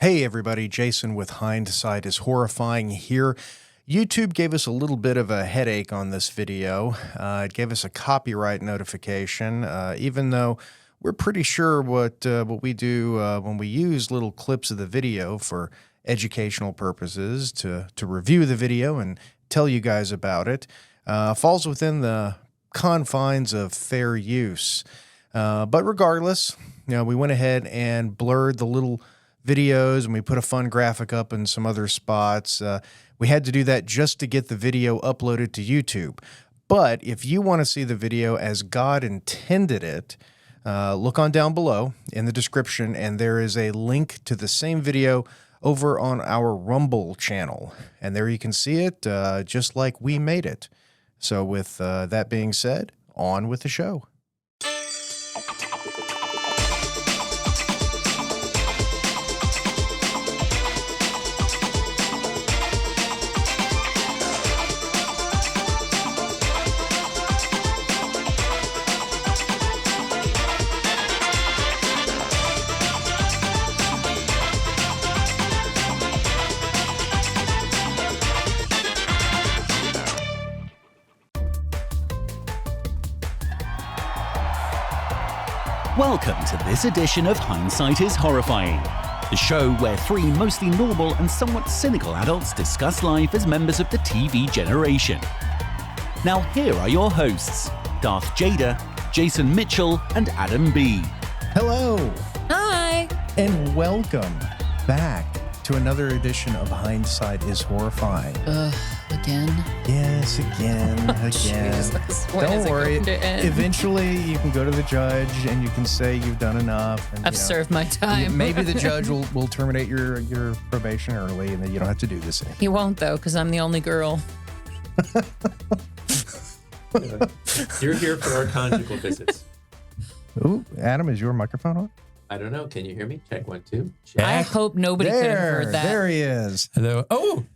Hey everybody, Jason with Hindsight is Horrifying here. YouTube gave us a little bit of a headache on this video. It gave us a copyright notification, even though we're pretty sure what we do when we use little clips of the video for educational purposes to review the video and tell you guys about it, falls within the confines of fair use. But regardless, we went ahead and blurred the little videos and we put a fun graphic up in some other spots. We had to do that just to get the video uploaded to YouTube. But if you want to see the video as God intended it, look on down below in the description, and there is a link to the same video over on our Rumble channel. And there you can see it just like we made it. So with that being said, on with the show. Welcome to this edition of Hindsight is Horrifying, the show where three mostly normal and somewhat cynical adults discuss life as members of the TV generation. Now here are your hosts, Darth Jada, Jason Mitchell, and Adam B. Hello. Hi. And welcome back to another edition of Hindsight is Horrifying. Again? Yes, again. Jesus, when is Don't it worry. going to end? Eventually, you can go to the judge and you can say you've done enough. And, I've served my time. Maybe the judge will terminate your probation early, and then you don't have to do this anymore. He won't, though, because I'm the only girl. You're here for our conjugal visits. Ooh, Adam, is your microphone on? I don't know. Can you hear me? Check 1, 2. Check. I hope nobody could have heard that. There he is. Hello. Oh,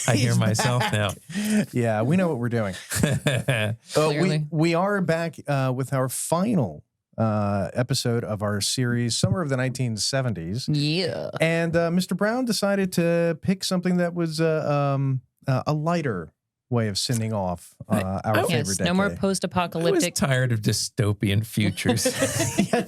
I hear He's myself back. now. Yeah, we know what we're doing. Clearly. We are back with our final episode of our series, Summer of the 1970s. Yeah. And Mr. Brown decided to pick something that was a lighter way of sending off our favorite Yes, decade. no more I was post-apocalyptic. tired of dystopian futures. Yeah,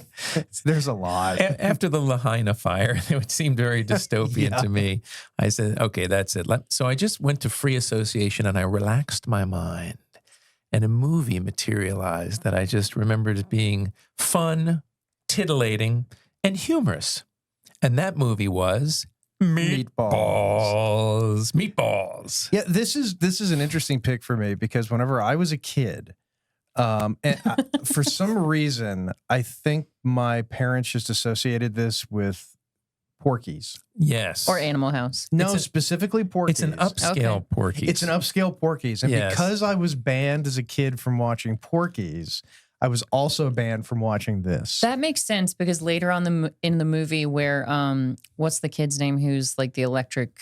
there's a lot. After the Lahaina fire, it seemed very dystopian Yeah. to me. I said, okay, that's it. So I just went to free association and I relaxed my mind. And a movie materialized that I just remembered as being fun, titillating, and humorous. And that movie was Meatballs. Yeah, this is an interesting pick for me because whenever I was a kid, for some reason, I think my parents just associated this with Porky's. Yes. Or Animal House. No, It's specifically Porky's. It's an upscale Okay. Porky's. It's an upscale Porky's. And Yes. because I was banned as a kid from watching Porky's, I was also banned from watching this. That makes sense because later on in the movie where, what's the kid's name who's like the electric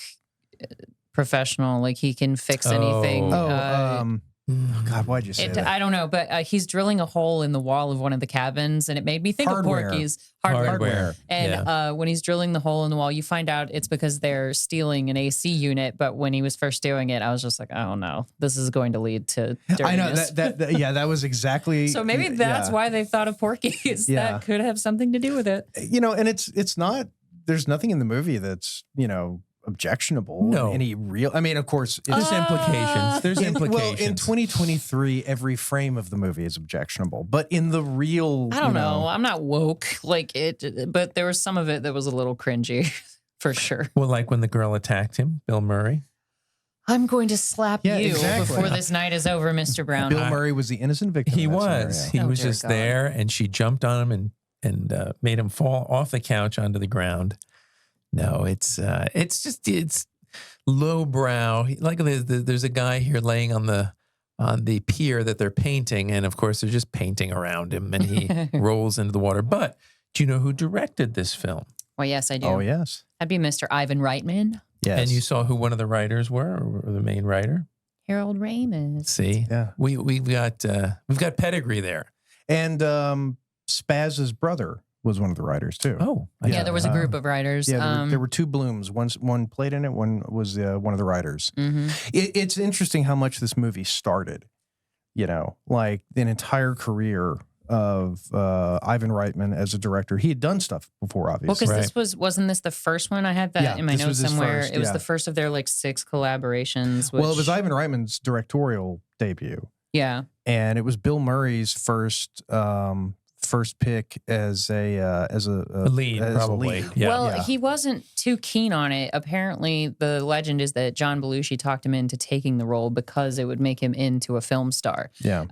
professional, like he can fix anything. Oh God, why'd you say that? I don't know, but he's drilling a hole in the wall of one of the cabins, and it made me think Hardware. of Porky's. Hardware. And Yeah. when he's drilling the hole in the wall, you find out it's because they're stealing an AC unit. But when he was first doing it, I was just like, oh no, this is going to lead to dirtiness. I know that was exactly. So maybe that's why they thought of Porky's. Yeah. That could have something to do with it. And it's not. There's nothing in the movie that's objectionable. No. Any real. I mean, of course, There's implications. There's implications. Well, in 2023, every frame of the movie is objectionable. But in the real, I don't know. I'm not woke like it, but there was some of it that was a little cringy for sure. Well, like when the girl attacked him, Bill Murray. I'm going to slap Yeah, you exactly. before this night is over, Mr. Brown. Bill Murray was the innocent victim. He in that was. scenario. He Oh, was dear just God. there, and she jumped on him and made him fall off the couch onto the ground. No, it's lowbrow. Like there's a guy here laying on the pier that they're painting, and of course they're just painting around him, and he rolls into the water. But do you know who directed this film? Well, yes, I do. Oh yes, That'd be Mr. Ivan Reitman, yes. And you saw who one of the writers were, or the main writer? Harold Ramis. See, Yeah. we've got pedigree there. And Spaz's brother was one of the writers too. Oh, Yeah, there was a group of writers. Yeah, there were two Blooms. One played in it. One was one of the writers. It's interesting how much this movie started. You know, like an entire career of Ivan Reitman as a director. He had done stuff before, obviously. Well, because wasn't this the first one? I had that in my this was notes his somewhere. first, It was yeah. the first of their like 6 collaborations. Which, Well, it was Ivan Reitman's directorial debut, yeah. and it was Bill Murray's first pick as a lead, probably. Yeah. Well, he wasn't too keen on it. Apparently, the legend is that John Belushi talked him into taking the role because it would make him into a film star. Yeah.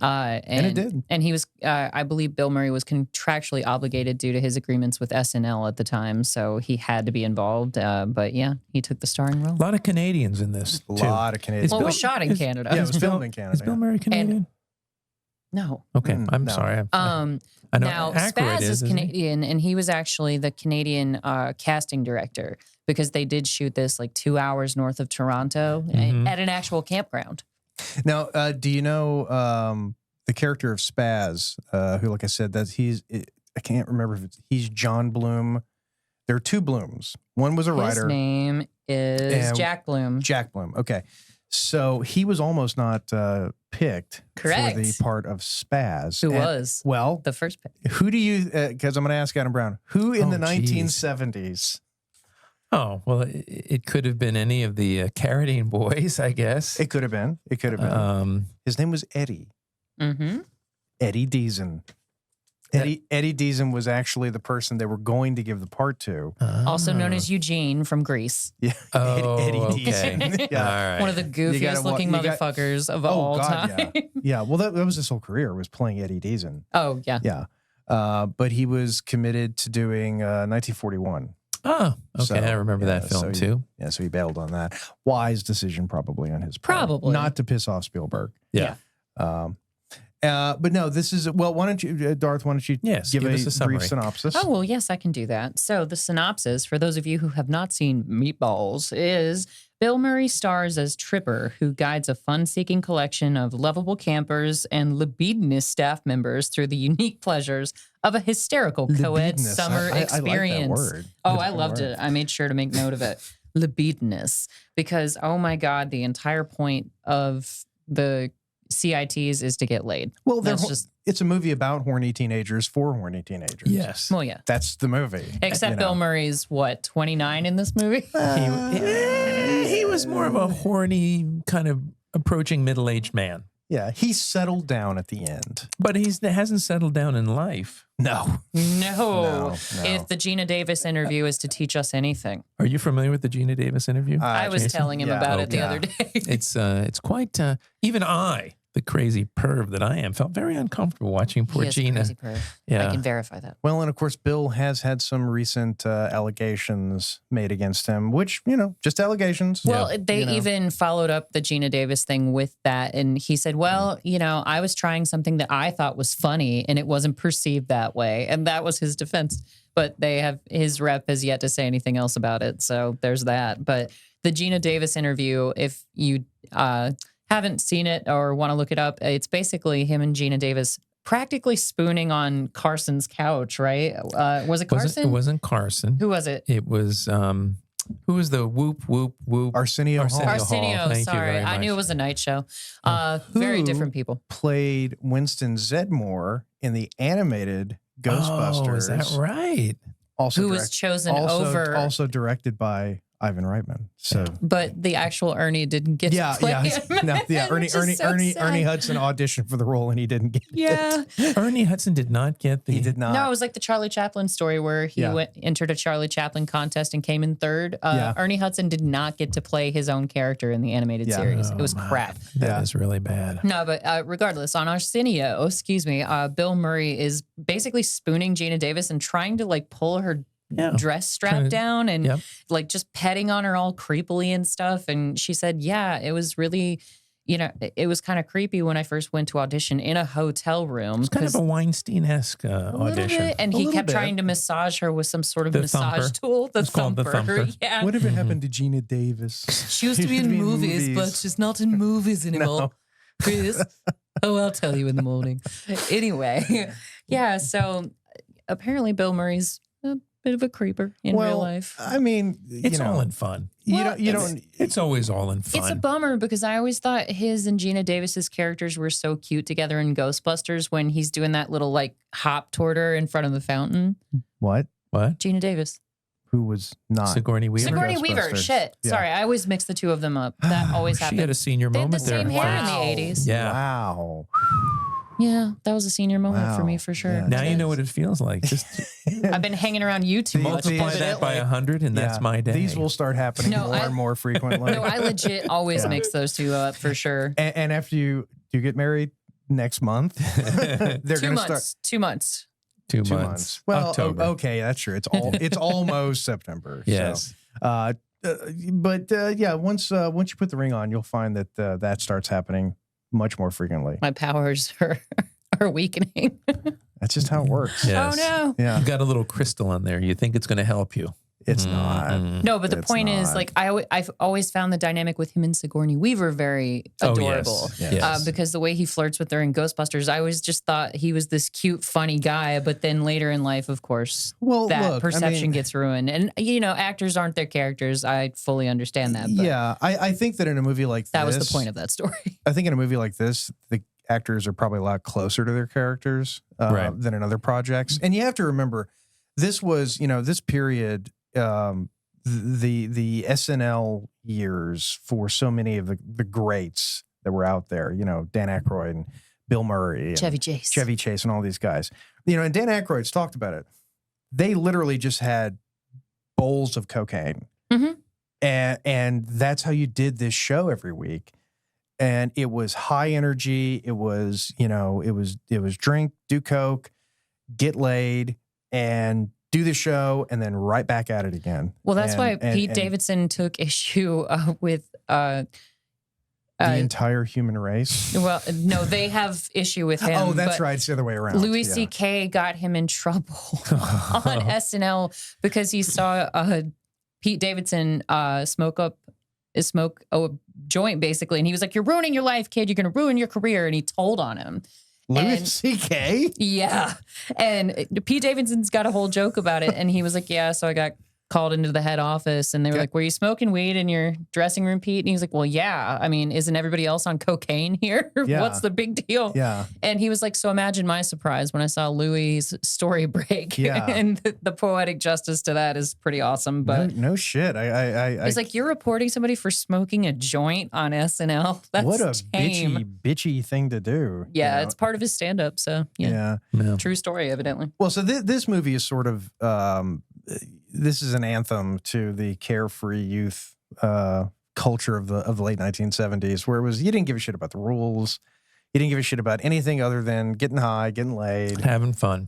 And it did. And he was, I believe Bill Murray was contractually obligated due to his agreements with SNL at the time. So he had to be involved. But yeah, he took the starring role. A lot of Canadians in this, A too. lot of Canadians. Well, it was shot in Canada. Yeah, it was filmed in Canada. Is Bill Murray Canadian? No. Okay, I'm no. sorry. I know Now, Aykroyd Spaz is isn't he? Canadian, and he was actually the Canadian casting director because they did shoot this like 2 hours north of Toronto at an actual campground. Now, do you know the character of Spaz, who, like I said, I can't remember if he's John Bloom. There are two Blooms. One was a writer. His name is And Jack Bloom. Jack Bloom. Okay. So he was almost not picked Correct. for the part of Spaz. Who And- was Well, the first pick. who do you, because I'm going to ask Adam Brown, who in Oh, the geez. 1970s? Oh, well, it could have been any of the Carradine boys, I guess. It could have been. It could have been. His name was Eddie. Mm-hmm. Eddie Deason. Eddie Deason was actually the person they were going to give the part to. Also known as Eugene from Greece. Yeah. Oh, Eddie okay. Deason. Yeah. All right. One of the goofiest looking motherfuckers of all time. Yeah. Yeah. Well, that was his whole career, was playing Eddie Deason. Oh, yeah. Yeah. But he was committed to doing 1941. Oh, okay. So, I remember yeah, that film, so too. Yeah, so he bailed on that. Wise decision, probably, on his part. Probably. Not to piss off Spielberg. Yeah. But no, this is, well, why don't you, Darth, why don't you Yes, give us a a summary. brief synopsis? Oh, well, yes, I can do that. So the synopsis, for those of you who have not seen Meatballs, is Bill Murray stars as Tripper, who guides a fun-seeking collection of lovable campers and libidinous staff members through the unique pleasures of a hysterical co-ed Libidinous. summer I experience. like that word. Oh, That's I a good loved word. it. I made sure to make note of it. Libidinous. Because, oh my God, the entire point of the CITs is to get laid. Well, That's just, it's a movie about horny teenagers for horny teenagers. Yes. well, yeah. That's the movie. Except you know. Bill Murray's, what, 29 in this movie? He was more of a horny, kind of approaching middle-aged man. Yeah, he settled down at the end. But he hasn't settled down in life. No. No. No. If the Geena Davis interview is to teach us anything. Are you familiar with the Geena Davis interview? I was Jason? telling him Yeah. about it the Yeah. other day. It's quite, even I, the crazy perv that I am, felt very uncomfortable watching poor He is a Geena. crazy perv. Yeah. I can verify that. Well, and of course, Bill has had some recent allegations made against him, which, you know, just allegations. Well, they You know. even followed up the Geena Davis thing with that. And he said, well, you know, I was trying something that I thought was funny and it wasn't perceived that way. And that was his defense. But his rep has yet to say anything else about it. So there's that. But the Geena Davis interview, if you haven't seen it or want to look it up, it's basically him and Geena Davis practically spooning on Carson's couch, right? Was it Carson? It wasn't Carson. Who was it? It was, who was the whoop, whoop, whoop? Arsenio Hall Arsenio. Arsenio, Hall. Thank you sorry. very I knew it much. was a night show. Very Who different people. played Winston Zedmore in the animated Ghostbusters. Oh, is that right? Also Who was chosen over. Also directed by Ivan Reitman. So But the actual Ernie didn't get to play him. No, yeah. Ernie Which is so sad. Hudson auditioned for the role and he didn't get Yeah. it. Ernie Hudson did not get the. He did not. No, it was like the Charlie Chaplin story where he Yeah. entered a Charlie Chaplin contest and came in third. Yeah. Ernie Hudson did not get to play his own character in the animated Yeah. series. It was Oh, my. crap. That is really bad. No, but regardless, on Arsenio, Bill Murray is basically spooning Geena Davis and trying to like pull her Yeah. dress strap Trying to- down and Yep. like just petting on her all creepily and stuff. And she said, yeah, it was really, you know, it was kind of creepy when I first went to audition in a hotel room. It's kind of a Weinstein-esque a little audition. bit, and A he little kept bit. trying to massage her with some sort of The massage thumper. tool. It's called the thumper. Yeah. Whatever happened to Geena Davis? She used to be in movies, but she's not in movies anymore. No. Chris. Oh, I'll tell you in the morning. Anyway, yeah, so apparently Bill Murray's a bit of a creeper in real life. I mean, It's all in fun. It's always all in fun. It's a bummer because I always thought his and Geena Davis's characters were so cute together in Ghostbusters when he's doing that little like hop toward her in front of the fountain. What? Geena Davis. Who was not? Sigourney Weaver. Sigourney Weaver. Shit. Yeah. Sorry, I always mix the two of them up. That always happened. She had a senior They had moment the same there. hair in the 80s. Yeah. Wow. Yeah, that was a senior moment for me for sure. Yeah. Now you know what it feels like. Just I've been hanging around you too much. multiply that by 100, and that's my day. These will start happening more and more frequently. No, I legit always mix those two up for sure. And after you get married next month, they're going to start 2 months. 2 2 months. months. Well, October. okay, that's true. It's almost September. Yes. So, yeah, once you put the ring on, you'll find that that starts happening much more frequently. My powers are weakening. That's just how it works. Yes. Oh no. Yeah, You got a little crystal on there. You think it's going to help you. it's not. No, but the It's point is, not. like, I've always found the dynamic with him and Sigourney Weaver very adorable. Yes. Because the way he flirts with her in Ghostbusters, I always just thought he was this cute, funny guy. But then later in life, of course, Well, that look, perception gets ruined. And, you know, actors aren't their characters. I fully understand that. But Yeah, I think that in a movie like that this, was the point of that story. I think in a movie like this, the actors are probably a lot closer to their characters Right. than in other projects. And you have to remember, this was, this period, the SNL years for so many of the greats that were out there, Dan Aykroyd and Bill Murray, and Chevy Chase. and all these guys. And Dan Aykroyd's talked about it. They literally just had bowls of cocaine. Mhm. And that's how you did this show every week. And it was high energy. It was, it was drink, do coke, get laid, and do the show, and then right back at it again. Well, that's And- why and- Pete and Davidson took issue with. the entire human race. Well, no, they have issue with him. Oh, that's but right. It's the other way around. Louis Yeah. C.K. got him in trouble on SNL because he saw Pete Davidson smoke a joint basically, and he was like, "You're ruining your life, kid. You're going to ruin your career." And he told on him. Louis And- C.K.? Yeah, and Pete Davidson's got a whole joke about it, and he was like, "Yeah, so I got called into the head office, and they were like, 'Were you smoking weed in your dressing room, Pete?' And he was like, 'Well, yeah. I mean, isn't everybody else on cocaine here? Yeah. What's the big deal?' Yeah. And he was like, so imagine my surprise when I saw Louis' story break. Yeah. And the poetic justice to that is pretty awesome. But no shit. it's like, you're reporting somebody for smoking a joint on SNL. That's what a tame. bitchy thing to do. Yeah, it's part of his stand up. So, yeah. Yeah. True story, evidently. Well, so this movie is sort of this is an anthem to the carefree youth culture of the late 1970s, where it was you didn't give a shit about the rules, you didn't give a shit about anything other than getting high, getting laid, Having fun.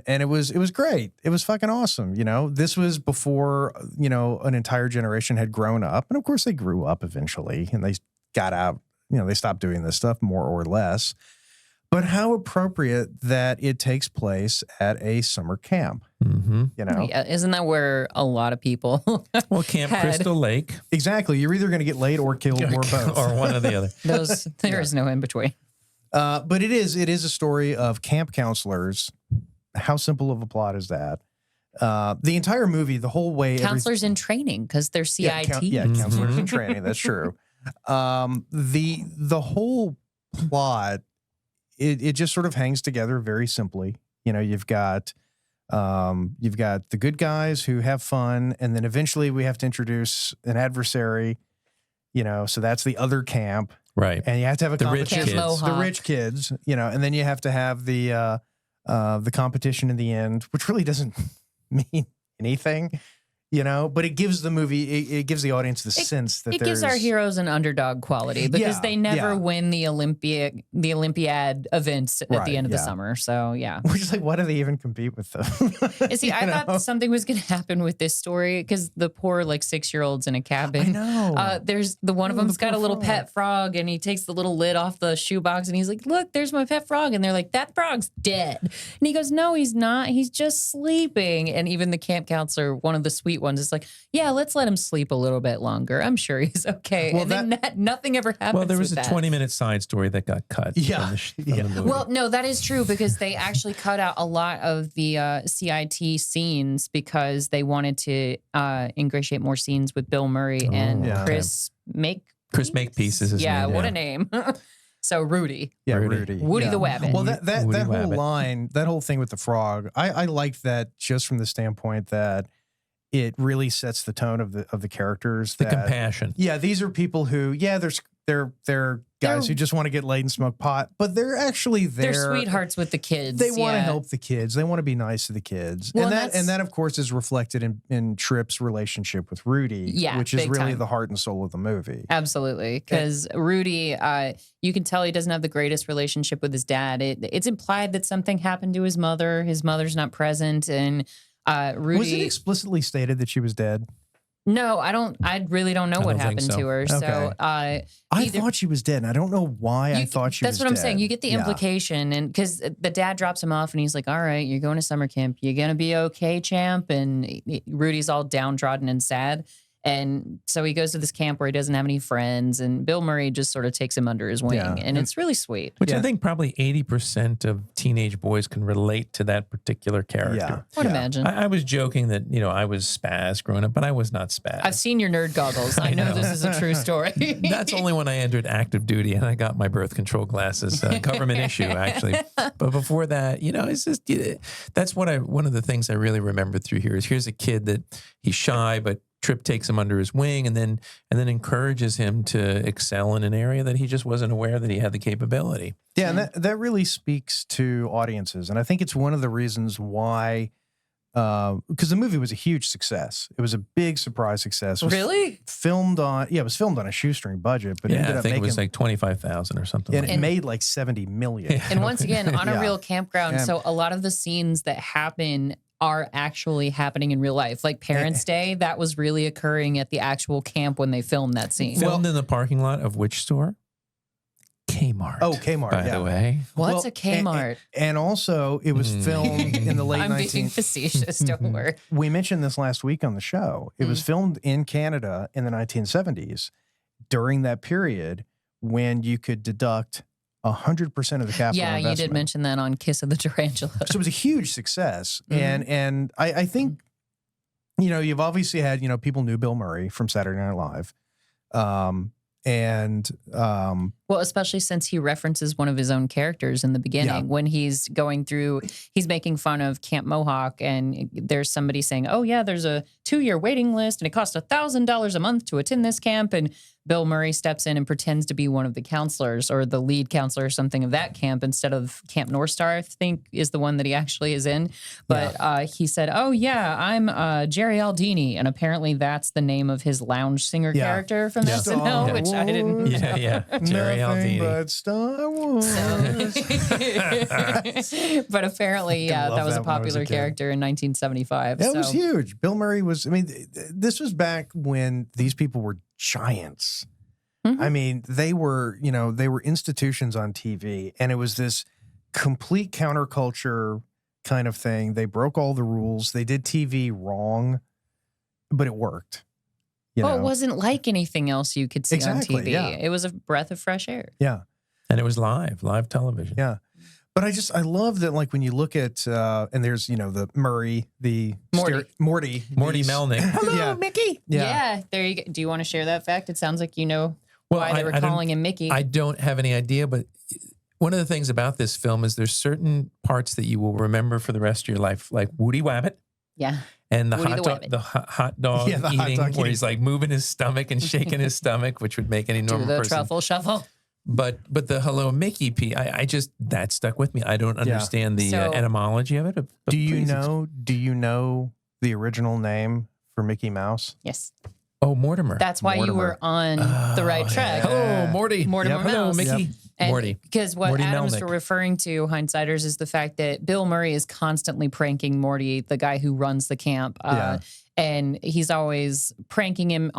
and it was great. It was fucking awesome. This was before an entire generation had grown up, and of course they grew up eventually, and they got out. They stopped doing this stuff more or less. But how appropriate that it takes place at a summer camp. Mm-hmm. Yeah, isn't that where a lot of people Well, Camp had Crystal Lake. Exactly. You're either going to get laid or killed or both. Or one or the other. those? There is no in between. But it is a story of camp counselors. How simple of a plot is that? The entire movie, the whole way. Counselors in training because they're CIT. Counselors in training. That's true. The whole plot, it just sort of hangs together very simply. You've got the good guys who have fun, and then eventually we have to introduce an adversary. So that's the other camp. Right. And you have to have a The rich competition. kids. The rich kids, and then you have to have the competition in the end, which really doesn't mean anything, but it gives the movie, it gives the audience the sense that It gives our heroes an underdog quality because Yeah, they never yeah. win the Olympiad events at Right, the end of the yeah. summer. So yeah. which is like, why do they even compete with them? You see, I thought something was going to happen with this story because the poor 6-year-olds in a cabin. I know. There's one of Oh, them's the got a poor little frog. pet frog, and he takes the little lid off the shoebox, and he's like, "Look, there's my pet frog." And they're like, "That frog's dead." And he goes, "No, he's not. He's just sleeping." And even the camp counselor, one of the sweet ones. It's like, yeah, let's let him sleep a little bit longer. I'm sure he's okay. Well, and then nothing ever happens. Well, there was a with that. 20-minute side story that got cut. Yeah. From the movie. Well, no, that is true because they actually cut out a lot of the CIT scenes because they wanted to ingratiate more scenes with Bill Murray and yeah. Chris Makepeace is his yeah, name. what a name. So Rudy. Yeah, Rudy. Woody yeah. the Wabbit. Well, that Woody whole Wabbit. line, that whole thing with the frog, I liked that just from the standpoint that it really sets the tone of the characters. The that, compassion. Yeah, these are people who, yeah, they're guys who just want to get laid and smoke pot, but they're actually there. They're sweethearts with the kids. They want to yeah. help the kids. They want to be nice to the kids. Well, and that of course is reflected in Tripp's relationship with Rudy, Yeah, which is big really time. the heart and soul of the movie. Absolutely. Because Rudy, you can tell he doesn't have the greatest relationship with his dad. It's implied that something happened to his mother. His mother's not present. And Rudy. Was it explicitly stated that she was dead? No, I really don't know I what don't think happened so. to her. Okay. So I either- thought she was dead, and I don't know why I thought she was That's what I'm dead. saying. You get the Yeah. implication, and because the dad drops him off, and he's like, "All right, you're going to summer camp. You're gonna be okay, champ." And Rudy's all downtrodden and sad, and so he goes to this camp where he doesn't have any friends, and Bill Murray just sort of takes him under his wing, Yeah. and it's really sweet. Which Yeah. I think probably 80% of teenage boys can relate to that particular character. Yeah. I would Yeah. imagine. I was joking that, I was spaz growing up, but I was not spaz. I've seen your nerd goggles. I know this is a true story. That's only when I entered active duty and I got my birth control glasses, government issue, actually. But before that, it's just, that's one of the things I really remember through here is here's a kid that he's shy, but Tripp takes him under his wing and then encourages him to excel in an area that he just wasn't aware that he had the capability. Yeah, and that really speaks to audiences. And I think it's one of the reasons why, because the movie was a huge success. It was a big surprise success. It was Really? it was filmed on a shoestring budget, but it Yeah, ended I up think making, it was like 25,000 or something. and like it made like 70 million. Yeah. And once again, on a Yeah. real campground. Yeah. So a lot of the scenes that happen are actually happening in real life. Like Parents' Day, that was really occurring at the actual camp when they filmed that scene. Filmed in the parking lot of which store? Kmart. Oh, Kmart, By yeah. the way. What's Well, a Kmart? And also, it was filmed in the late I'm being 19th. facetious, don't worry. We mentioned this last week on the show. It was filmed in Canada in the 1970s during that period when you could deduct 100% of the capital Yeah, investment. you did mention that on Kiss of the Tarantula. So it was a huge success. Mhm. And I think, you've obviously had, people knew Bill Murray from Saturday Night Live. Well, especially since he references one of his own characters in the beginning Yeah. when he's he's making fun of Camp Mohawk, and there's somebody saying, "Oh yeah, there's a 2-year waiting list, and it costs $1,000 a month to attend this camp." And Bill Murray steps in and pretends to be one of the counselors or the lead counselor or something of that camp instead of Camp North Star, I think is the one that he actually is in. But he said, "Oh yeah, I'm Jerry Aldini," and apparently that's the name of his lounge singer Yeah. character from Yeah. SNL, Star which I didn't. Wars. Yeah. Jerry Nothing Aldini. but Star Wars. But apparently, yeah, love that was that a when I was a popular kid. character in 1975. That so. was huge. Bill Murray was, this was back when these people were giants. Mhm. I mean, they were institutions on TV, and it was this complete counterculture kind of thing. They broke all the rules. They did TV wrong, but it worked. Well, it wasn't like anything else you could see Exactly, on TV. yeah. It was a breath of fresh air. Yeah. And it was live television. Yeah. But I love that, like, when you look at, and there's, the Murray, the Morty. Morty Morty Melnick. Hello, yeah. Mickey. Yeah. Yeah. There you go. Do you want to share that fact? It sounds like you know Well, why they were I don't- calling him Mickey. I don't have any idea, but one of the things about this film is there's certain parts that you will remember for the rest of your life, like Woody Wabbit yeah. and the Woody hot the dog, Wabbit. the hot dog Yeah, the hot eating, dog where eating. he's like moving his stomach and shaking his stomach, which would make any Do normal the person. truffle shuffle. But the Hello Mickey piece, I just that stuck with me. I don't understand the So- etymology of it. But Do you please know the original name for Mickey Mouse? Yes. Oh, Mortimer. That's why you were on the right track. yeah. Hello, Morty. Mortimer Yep. Hello, Mouse. Mickey. Yep. And Morty. Because what Morty Adam's Melnick. referring to, hindsighters, is the fact that Bill Murray is constantly pranking Morty, the guy who runs the camp. Yeah. And he's always pranking him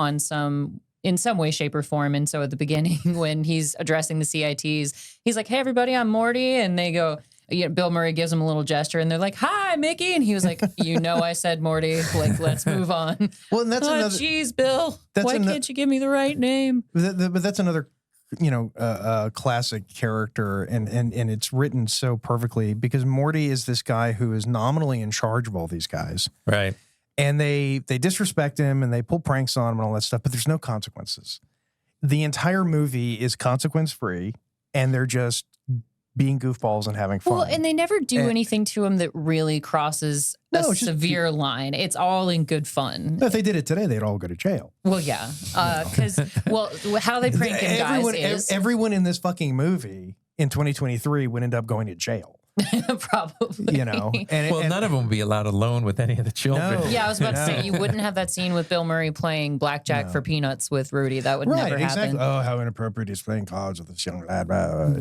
in some way, shape, or form. And so at the beginning, when he's addressing the CITs, he's like, "Hey, everybody, I'm Morty." And they go, Bill Murray gives him a little gesture, and they're like, "Hi, Mickey," and he was like, I said Morty. Like, let's move on. Well, and that's another. Jeez, Bill, why can't you give me the right name? But that's another, classic character, and it's written so perfectly because Morty is this guy who is nominally in charge of all these guys, Right. and they disrespect him and they pull pranks on him and all that stuff, but there's no consequences. The entire movie is consequence free, and they're just being goofballs and having fun. Well, and they never do anything to him that really crosses a severe line. It's all in good fun. If they did it today, they'd all go to jail. Well, yeah, because how they prank him, guys, is everyone in this fucking movie in 2023 would end up going to jail. probably. And None of them would be allowed alone with any of the children. No. Yeah, I was about to say you wouldn't have that scene with Bill Murray playing blackjack for peanuts with Rudy. That would never happen. Exactly. Oh, how inappropriate he's playing cards with this young lad.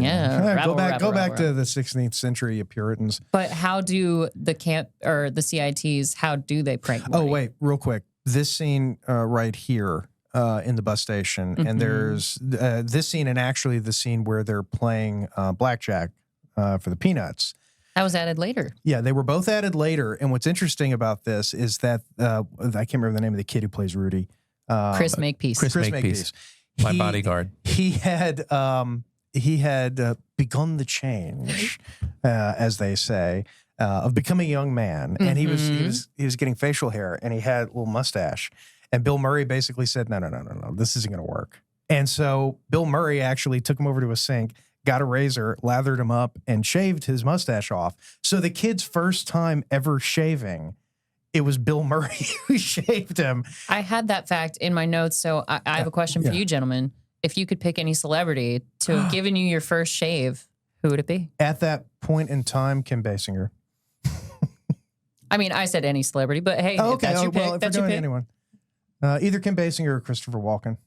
Yeah, go back to the 16th century Puritans. But how do the camp or the CITs? How do they prank Morty? Oh, wait, real quick. This scene right here in the bus station, and there's this scene, and actually the scene where they're playing blackjack for the peanuts. That was added later. Yeah, they were both added later. And what's interesting about this is that I can't remember the name of the kid who plays Rudy. Chris Makepeace. Chris Makepeace. My bodyguard. He had begun the change, as they say, of becoming a young man, and he was getting facial hair, and he had a little mustache. And Bill Murray basically said, "No, this isn't going to work." And so Bill Murray actually took him over to a sink, got a razor, lathered him up, and shaved his mustache off. So the kid's first time ever shaving, it was Bill Murray who shaved him. I had that fact in my notes, so I have a question for you, gentlemen. If you could pick any celebrity to have given you your first shave, who would it be? At that point in time, Kim Basinger. I mean, I said any celebrity, but hey, if that's your pick, well, if that's we're your going pick. anyone. Either Kim Basinger or Christopher Walken.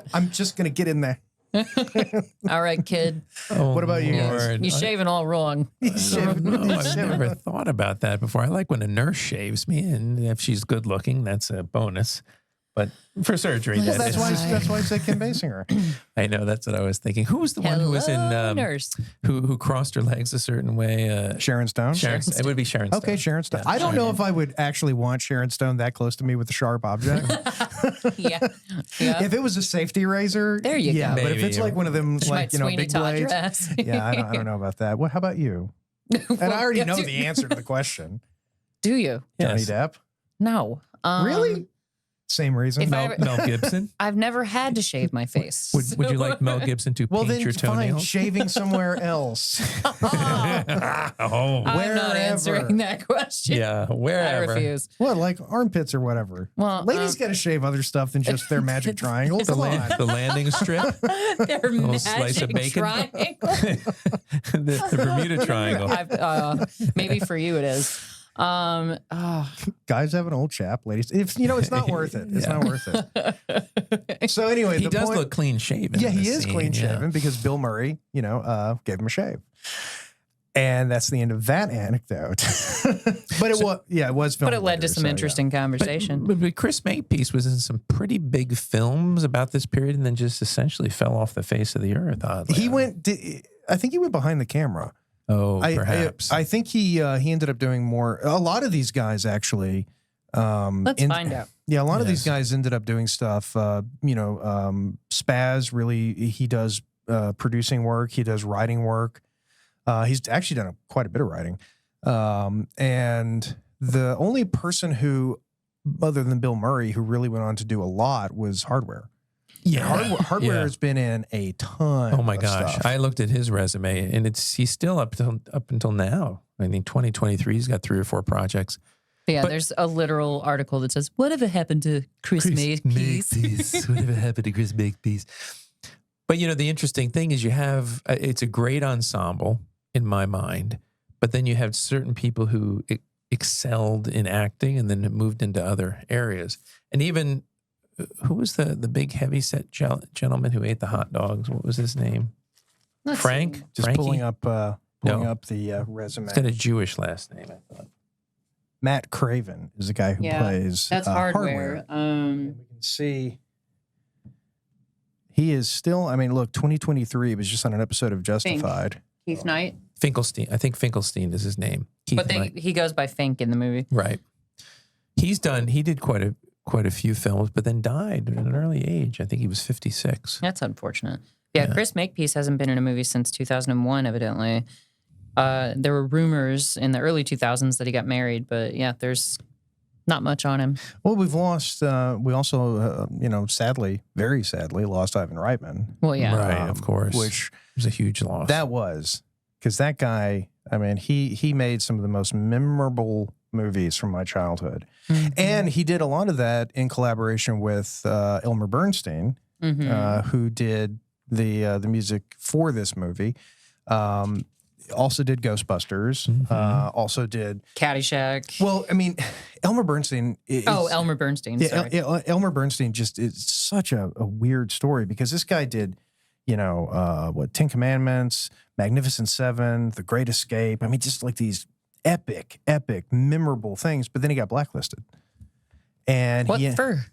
I'm just gonna get in there. All right, kid. What about you guys? Lord. You're shaving all wrong. I've never thought about that before. I like when a nurse shaves me, and if she's good looking, that's a bonus. But for surgery, Well, that's why I said Kim Basinger. I know, that's what I was thinking. Who was the one who was in nurse? who crossed her legs a certain way? Sharon Stone. It would be Sharon Stone. Okay, Sharon Stone. Yeah, I don't know if I would actually want Sharon Stone that close to me with a sharp object. Yeah. If it was a safety razor, There you go. But if Maybe. it's like one of them, She might Sweeney big Todd your blades, ass. yeah, I don't know about that. How about you? And I already know the answer to the question. Do you? Johnny Yes. Depp. No. Really? Same reason. If I- Mel Gibson. I've never had to shave my face. Would you like Mel Gibson to Well, paint then your fine. toenails? Shaving somewhere else. Oh, I'm not Wherever. answering that question. yeah, I wherever. refuse. What, like armpits or whatever? Well, Ladies got to shave other stuff than just their magic triangle. Come on. The landing strip, Their little slice of magic bacon. triangle. the Bermuda Triangle. Maybe for you it is. Guys have an old chap. Ladies, it's not worth it. It's not worth it. So anyway, He the does point, look clean shaven. Yeah, in he this is scene, clean shaven because Bill Murray, gave him a shave. And that's the end of that anecdote. But it was filmed. But it led to later, some so, interesting conversation. But Chris Makepeace was in some pretty big films about this period, and then just essentially fell off the face of the earth. Oddly. I think he went behind the camera. Oh, perhaps. I think he ended up doing more. A lot of these guys actually. Let's find out. Yeah, a lot of these guys ended up doing stuff. Spaz really, he does producing work. He does writing work. He's actually done quite a bit of writing. And the only person who, other than Bill Murray, who really went on to do a lot was Hardware. Yeah, Hardware has been in a ton. Oh my of gosh! stuff. I looked at his resume, and he's still up until now. I think 2023, he's got 3 or 4 projects. Yeah, there's a literal article that says, "Whatever happened to Chris Makepeace?" Whatever happened to Chris Makepeace? But the interesting thing is you have it's a great ensemble in my mind, but then you have certain people who excelled in acting and then moved into other areas, and even. Who was the big heavyset gentleman who ate the hot dogs? What was his name? Frank? Just Frankie? pulling up the resume. He's got a Jewish last name, I thought. Matt Craven is the guy who plays That's Hardware. We can see He is still, I mean, look, 2023 was just on an episode of Justified. Keith Knight. Finkelstein. I think Finkelstein is his name. Keith But Knight. he goes by Fink in the movie. Right. He did quite a few films, but then died at an early age. I think he was 56. That's unfortunate. Yeah, Chris Makepeace hasn't been in a movie since 2001, evidently. There were rumors in the early 2000s that he got married, but yeah, there's not much on him. Well, we've lost, we also, sadly, very sadly, lost Ivan Reitman. Well, yeah. Right, of course. Which was a huge loss. that was, because that guy, I mean, he made some of the most memorable movies from my childhood. Mm-hmm. And he did a lot of that in collaboration with Elmer Bernstein, who did the music for this movie. Also did Ghostbusters. Also did Caddyshack. Well, I mean, Elmer Bernstein. Elmer Bernstein. Sorry. Elmer Bernstein just is such a weird story because this guy did, Ten Commandments, Magnificent Seven, The Great Escape. I mean, just like these epic, memorable things. But then he got blacklisted. And What for?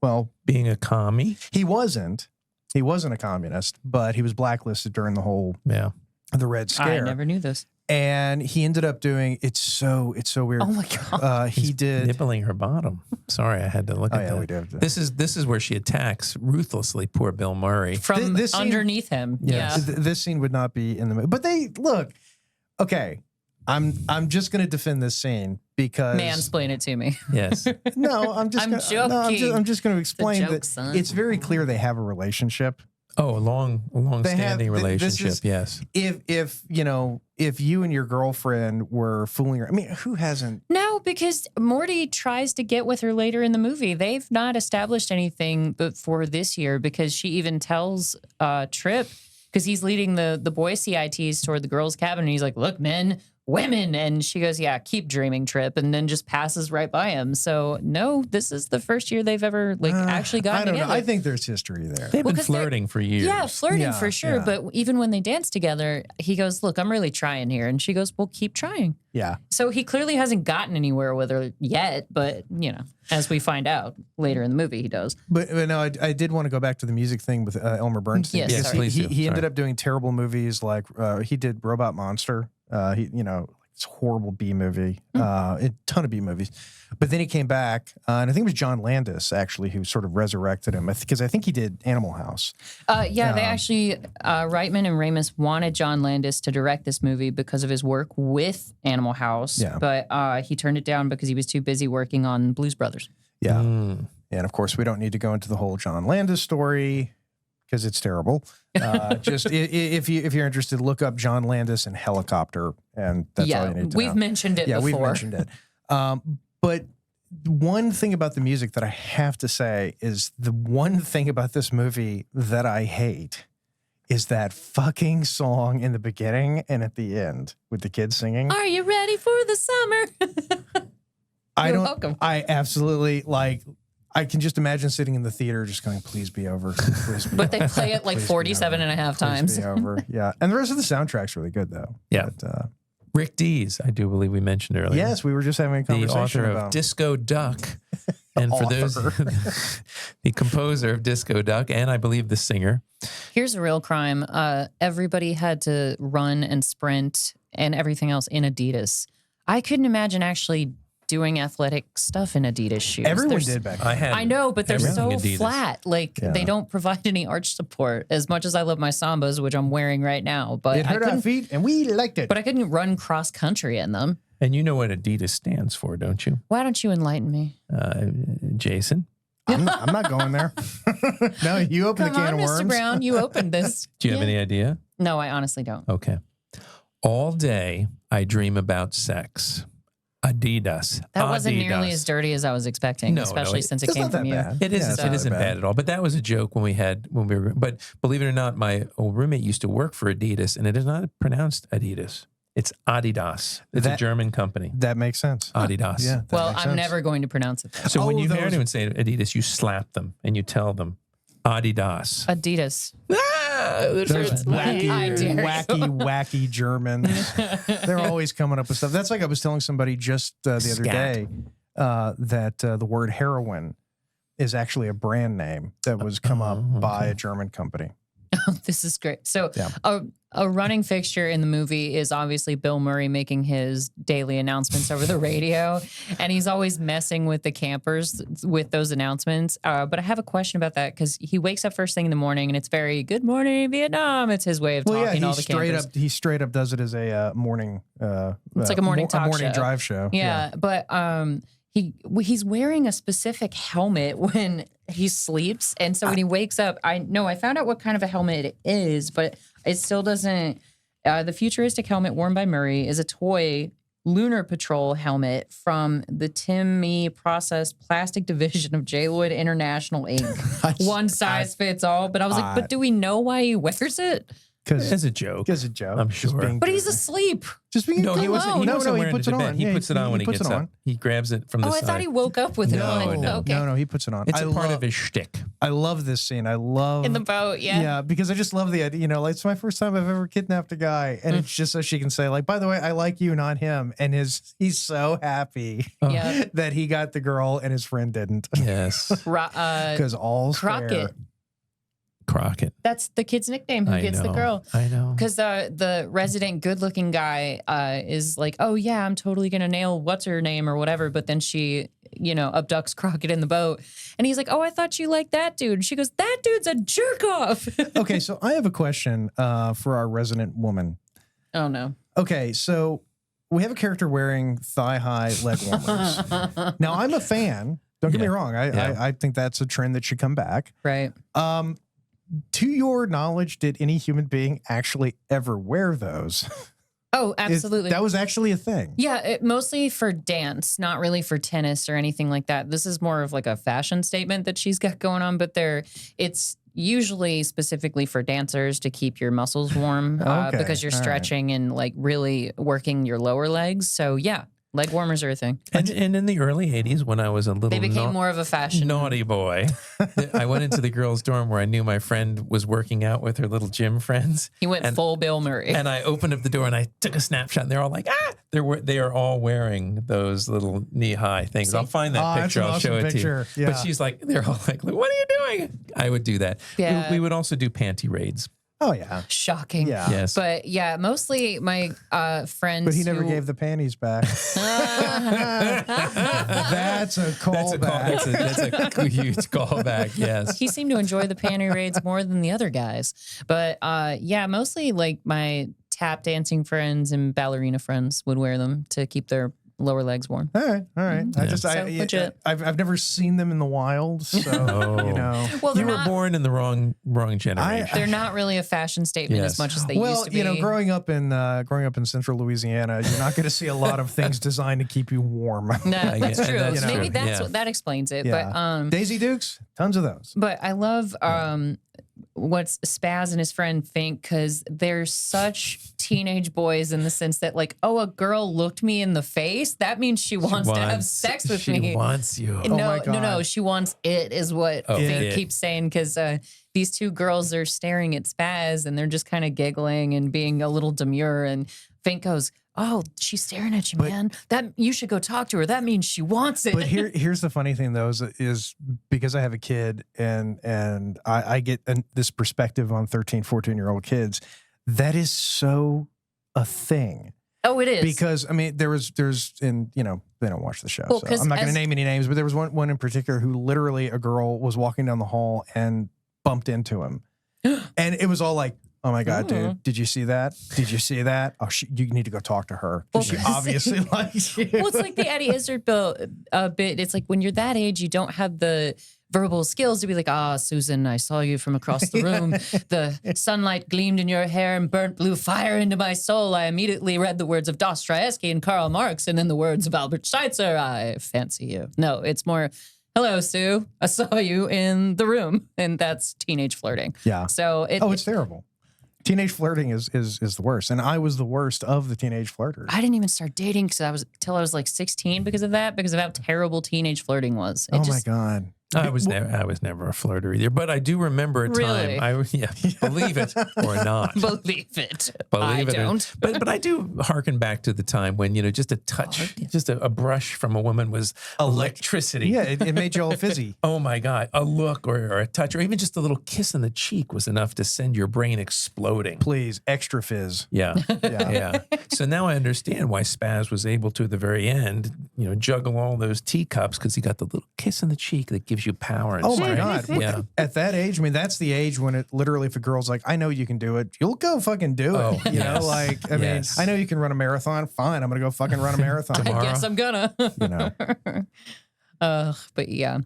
Well, being a commie. he wasn't a communist, but he was blacklisted during the whole the Red Scare. I never knew this. And he ended up doing it's so weird. Oh my God. He did Nibbling her bottom. Sorry, I had to look at that. we did. This is where she attacks ruthlessly poor Bill Murray. From This scene- underneath him. Yeah. This scene would not be in the movie. But they look, okay. I'm just going to defend this scene because Mansplain it to me. Yes. No, I'm just I'm gonna, no, joking. I'm just going to explain joke, that son. it's very clear they have a relationship. Oh, a long-standing this relationship. is- Yes. If you and your girlfriend were fooling around, I mean, who hasn't? No, because Morty tries to get with her later in the movie. They've not established anything for this year because she even tells Trip, because he's leading the boy CITs toward the girls' cabin, and he's like, look, men, women. And she goes, yeah, keep dreaming, Trip, and then just passes right by him. So, no, this is the first year they've ever actually gotten I don't together. know. I think there's history there. They've been 'cause they're- flirting for years. Yeah, flirting Yeah, for sure. yeah. But even when they dance together, he goes, look, I'm really trying here. And she goes, well, keep trying. Yeah. So he clearly hasn't gotten anywhere with her yet. But, as we find out later in the movie, he does. But no, I did want to go back to the music thing with Elmer Bernstein. Yes, because sorry. Please do. he ended Sorry. up doing terrible movies like he did Robot Monster. It's a horrible B movie, a ton of B movies. But then he came back, and I think it was John Landis actually who sort of resurrected him because I think he did Animal House. They actually, Reitman and Ramis wanted John Landis to direct this movie because of his work with Animal House. Yeah. But he turned it down because he was too busy working on Blues Brothers. Yeah, and of course we don't need to go into the whole John Landis story because it's terrible. Just if you're interested, look up John Landis and Helicopter, and that's all you need to know. We've mentioned it before. We've mentioned it. But one thing about the music that I have to say is the one thing about this movie that I hate is that fucking song in the beginning and at the end with the kids singing. Are you ready for the summer? You're welcome. I absolutely I can just imagine sitting in the theater just going, please be over. Please be But they play it like Please be 47 over. and a half Please times. be over. Yeah. And the rest of the soundtrack's really good though. Yeah. But, Rick Dees, I do believe we mentioned earlier. yes, we were just having a The conversation author about of Disco Duck. And for those, the composer of Disco Duck, and I believe the singer. Here's a real crime. Everybody had to run and sprint and everything else in Adidas. I couldn't imagine actually doing athletic stuff in Adidas shoes. Everyone did back then. I know, but they're so everything Adidas. flat. Like they don't provide any arch support. As much as I love my Sambas, which I'm wearing right now, but It hurt our feet and we liked it. But I couldn't run cross country in them. And you know what Adidas stands for, don't you? Why don't you enlighten me? Jason? I'm not going there. No, you open Come the can on, of worms. Mr. Brown, you opened this. Do you have any idea? No, I honestly don't. Okay. All day I dream about sex. Adidas. That wasn't nearly Adidas. as dirty as I was expecting, No, especially no, since it It's came not that from you. bad. It isn't. it's It not isn't that bad at all. But that was a joke when we were. But believe it or not, my old roommate used to work for Adidas, and it is not pronounced Adidas. It's Adidas. It's a German company. That makes sense. Adidas. Yeah. that Well, makes I'm sense. never going to pronounce it. So when Oh, you hear those- anyone say Adidas, you slap them and you tell them Adidas. Adidas. Those I dare you. wacky Germans. They're always coming up with stuff. That's like I was telling somebody just the other Scat. day that the word heroin is actually a brand name that was come up by a German company. This is great. So Yeah. a running fixture in the movie is obviously Bill Murray making his daily announcements over the radio. And he's always messing with the campers with those announcements. But I have a question about that because he wakes up first thing in the morning and it's very, good morning, Vietnam. It's his way of talking to all the campers. He straight up does it as a morning. It's like a morning talk morning show. drive show. Yeah. But he's wearing a specific helmet when he sleeps. And so when he wakes up, I found out what kind of a helmet it is, but it still doesn't. The futuristic helmet worn by Murray is a toy Lunar Patrol helmet from the Timmy Processed Plastic Division of J-Wood International Inc. One size fits all. But I was like, but do we know why he wears it? As a joke. As a joke. I'm sure. But he's asleep. Just being No, he wasn't. He puts it on. He puts it on when he gets up. He grabs it from the side. I thought he woke up with it on. Okay. No, he puts it on. It's a part of his shtick. I love this scene. I love in the boat. Yeah. Yeah, because I just love the idea. You know, like it's my first time I've ever kidnapped a guy, and it's just so she can say, like, by the way, I like you, not him. And he's so happy that he got the girl and his friend didn't. Yes. Because all's fair. Crockett. That's the kid's nickname. Who gets the girl? I know. Because the resident good-looking guy is like, oh yeah, I'm totally gonna nail what's her name or whatever. But then she, abducts Crockett in the boat, and he's like, oh, I thought you liked that dude. And she goes, that dude's a jerk off. Okay, so I have a question for our resident woman. Oh no. Okay, so we have a character wearing thigh-high leg warmers. Now I'm a fan. Don't get me wrong. I think that's a trend that should come back. Right. To your knowledge, did any human being actually ever wear those? Oh, absolutely. That was actually a thing. Yeah, mostly for dance, not really for tennis or anything like that. This is more of like a fashion statement that she's got going on, but it's usually specifically for dancers to keep your muscles warm because you're stretching and like really working your lower legs. So yeah. Leg warmers are a thing. And in the early 80s, when I was a little they became more of a fashion naughty boy, I went into the girls' dorm where I knew my friend was working out with her little gym friends. He went full Bill Murray. And I opened up the door and I took a snapshot and they're all like, they are all wearing those little knee-high things. I'll find that picture. I'll show it to you. Yeah. But she's like, they're all like, what are you doing? I would do that. Yeah. We would also do panty raids. Oh, yeah. Shocking. Yeah. Yes. But yeah, mostly my friends. But he never gave the panties back. That's a callback. That's a huge callback, yes. He seemed to enjoy the panty raids more than the other guys. But yeah, mostly like my tap dancing friends and ballerina friends would wear them to keep their lower legs warm. All right. Legit. I've never seen them in the wild, so Well, you were born in the wrong generation. They're not really a fashion statement as much as they used to be. growing up in central Louisiana, you're not going to see a lot of things designed to keep you warm. No, that's true. That's Maybe true. that's what that explains it. Yeah. But Daisy Dukes, tons of those. But I love what's Spaz and his friend think, because they're such teenage boys in the sense that like, oh, a girl looked me in the face. That means she wants to have sex with me. She wants you. No. She wants it is what Fink keeps saying, because these two girls are staring at Spaz and they're just kind of giggling and being a little demure. And Fink goes, oh, she's staring at you, man. That you should go talk to her. That means she wants it. But here's the funny thing, though, is because I have a kid and I get this perspective on 13, 14-year-old kids. That is so a thing. Oh, it is. Because, I mean, there's they don't watch the show, Well, so I'm not going to name any names, but there was one in particular who literally a girl was walking down the hall and bumped into him. And it was all like, oh my God, dude, did you see that? Did you see that? Oh, you need to go talk to her. She obviously likes you. Well, it's like the Eddie Izzard bit. It's like when you're that age, you don't have the verbal skills to be like, Susan, I saw you from across the room. The sunlight gleamed in your hair and burnt blue fire into my soul. I immediately read the words of Dostoevsky and Karl Marx and then the words of Albert Schweitzer. I fancy you. No, it's more, hello, Sue. I saw you in the room. And that's teenage flirting. Yeah. So it's terrible. Teenage flirting is the worst. And I was the worst of the teenage flirters. I didn't even start dating till I was like 16 because of that, because of how terrible teenage flirting was. My God. I was never a flirter either, but I do remember a Really? time. Believe it or not. Believe it. Believe I it or- don't. But I do hearken back to the time when, just a touch, just a brush from a woman was electricity. Yeah, it made you all fizzy. Oh my God. A look or a touch or even just a little kiss on the cheek was enough to send your brain exploding. Please, extra fizz. Yeah. Yeah. Yeah. So now I understand why Spaz was able to, at the very end, juggle all those teacups because he got the little kiss on the cheek that gives you power. And Oh my strength. God. Yeah. At that age, I mean, that's the age when it literally, if a girl's like, I know you can do it, you'll go fucking do it. Oh, You know, yes. like, I Yes. mean, I know you can run a marathon. Fine. I'm going to go fucking run a marathon. I guess I'm gonna. You know. But yeah.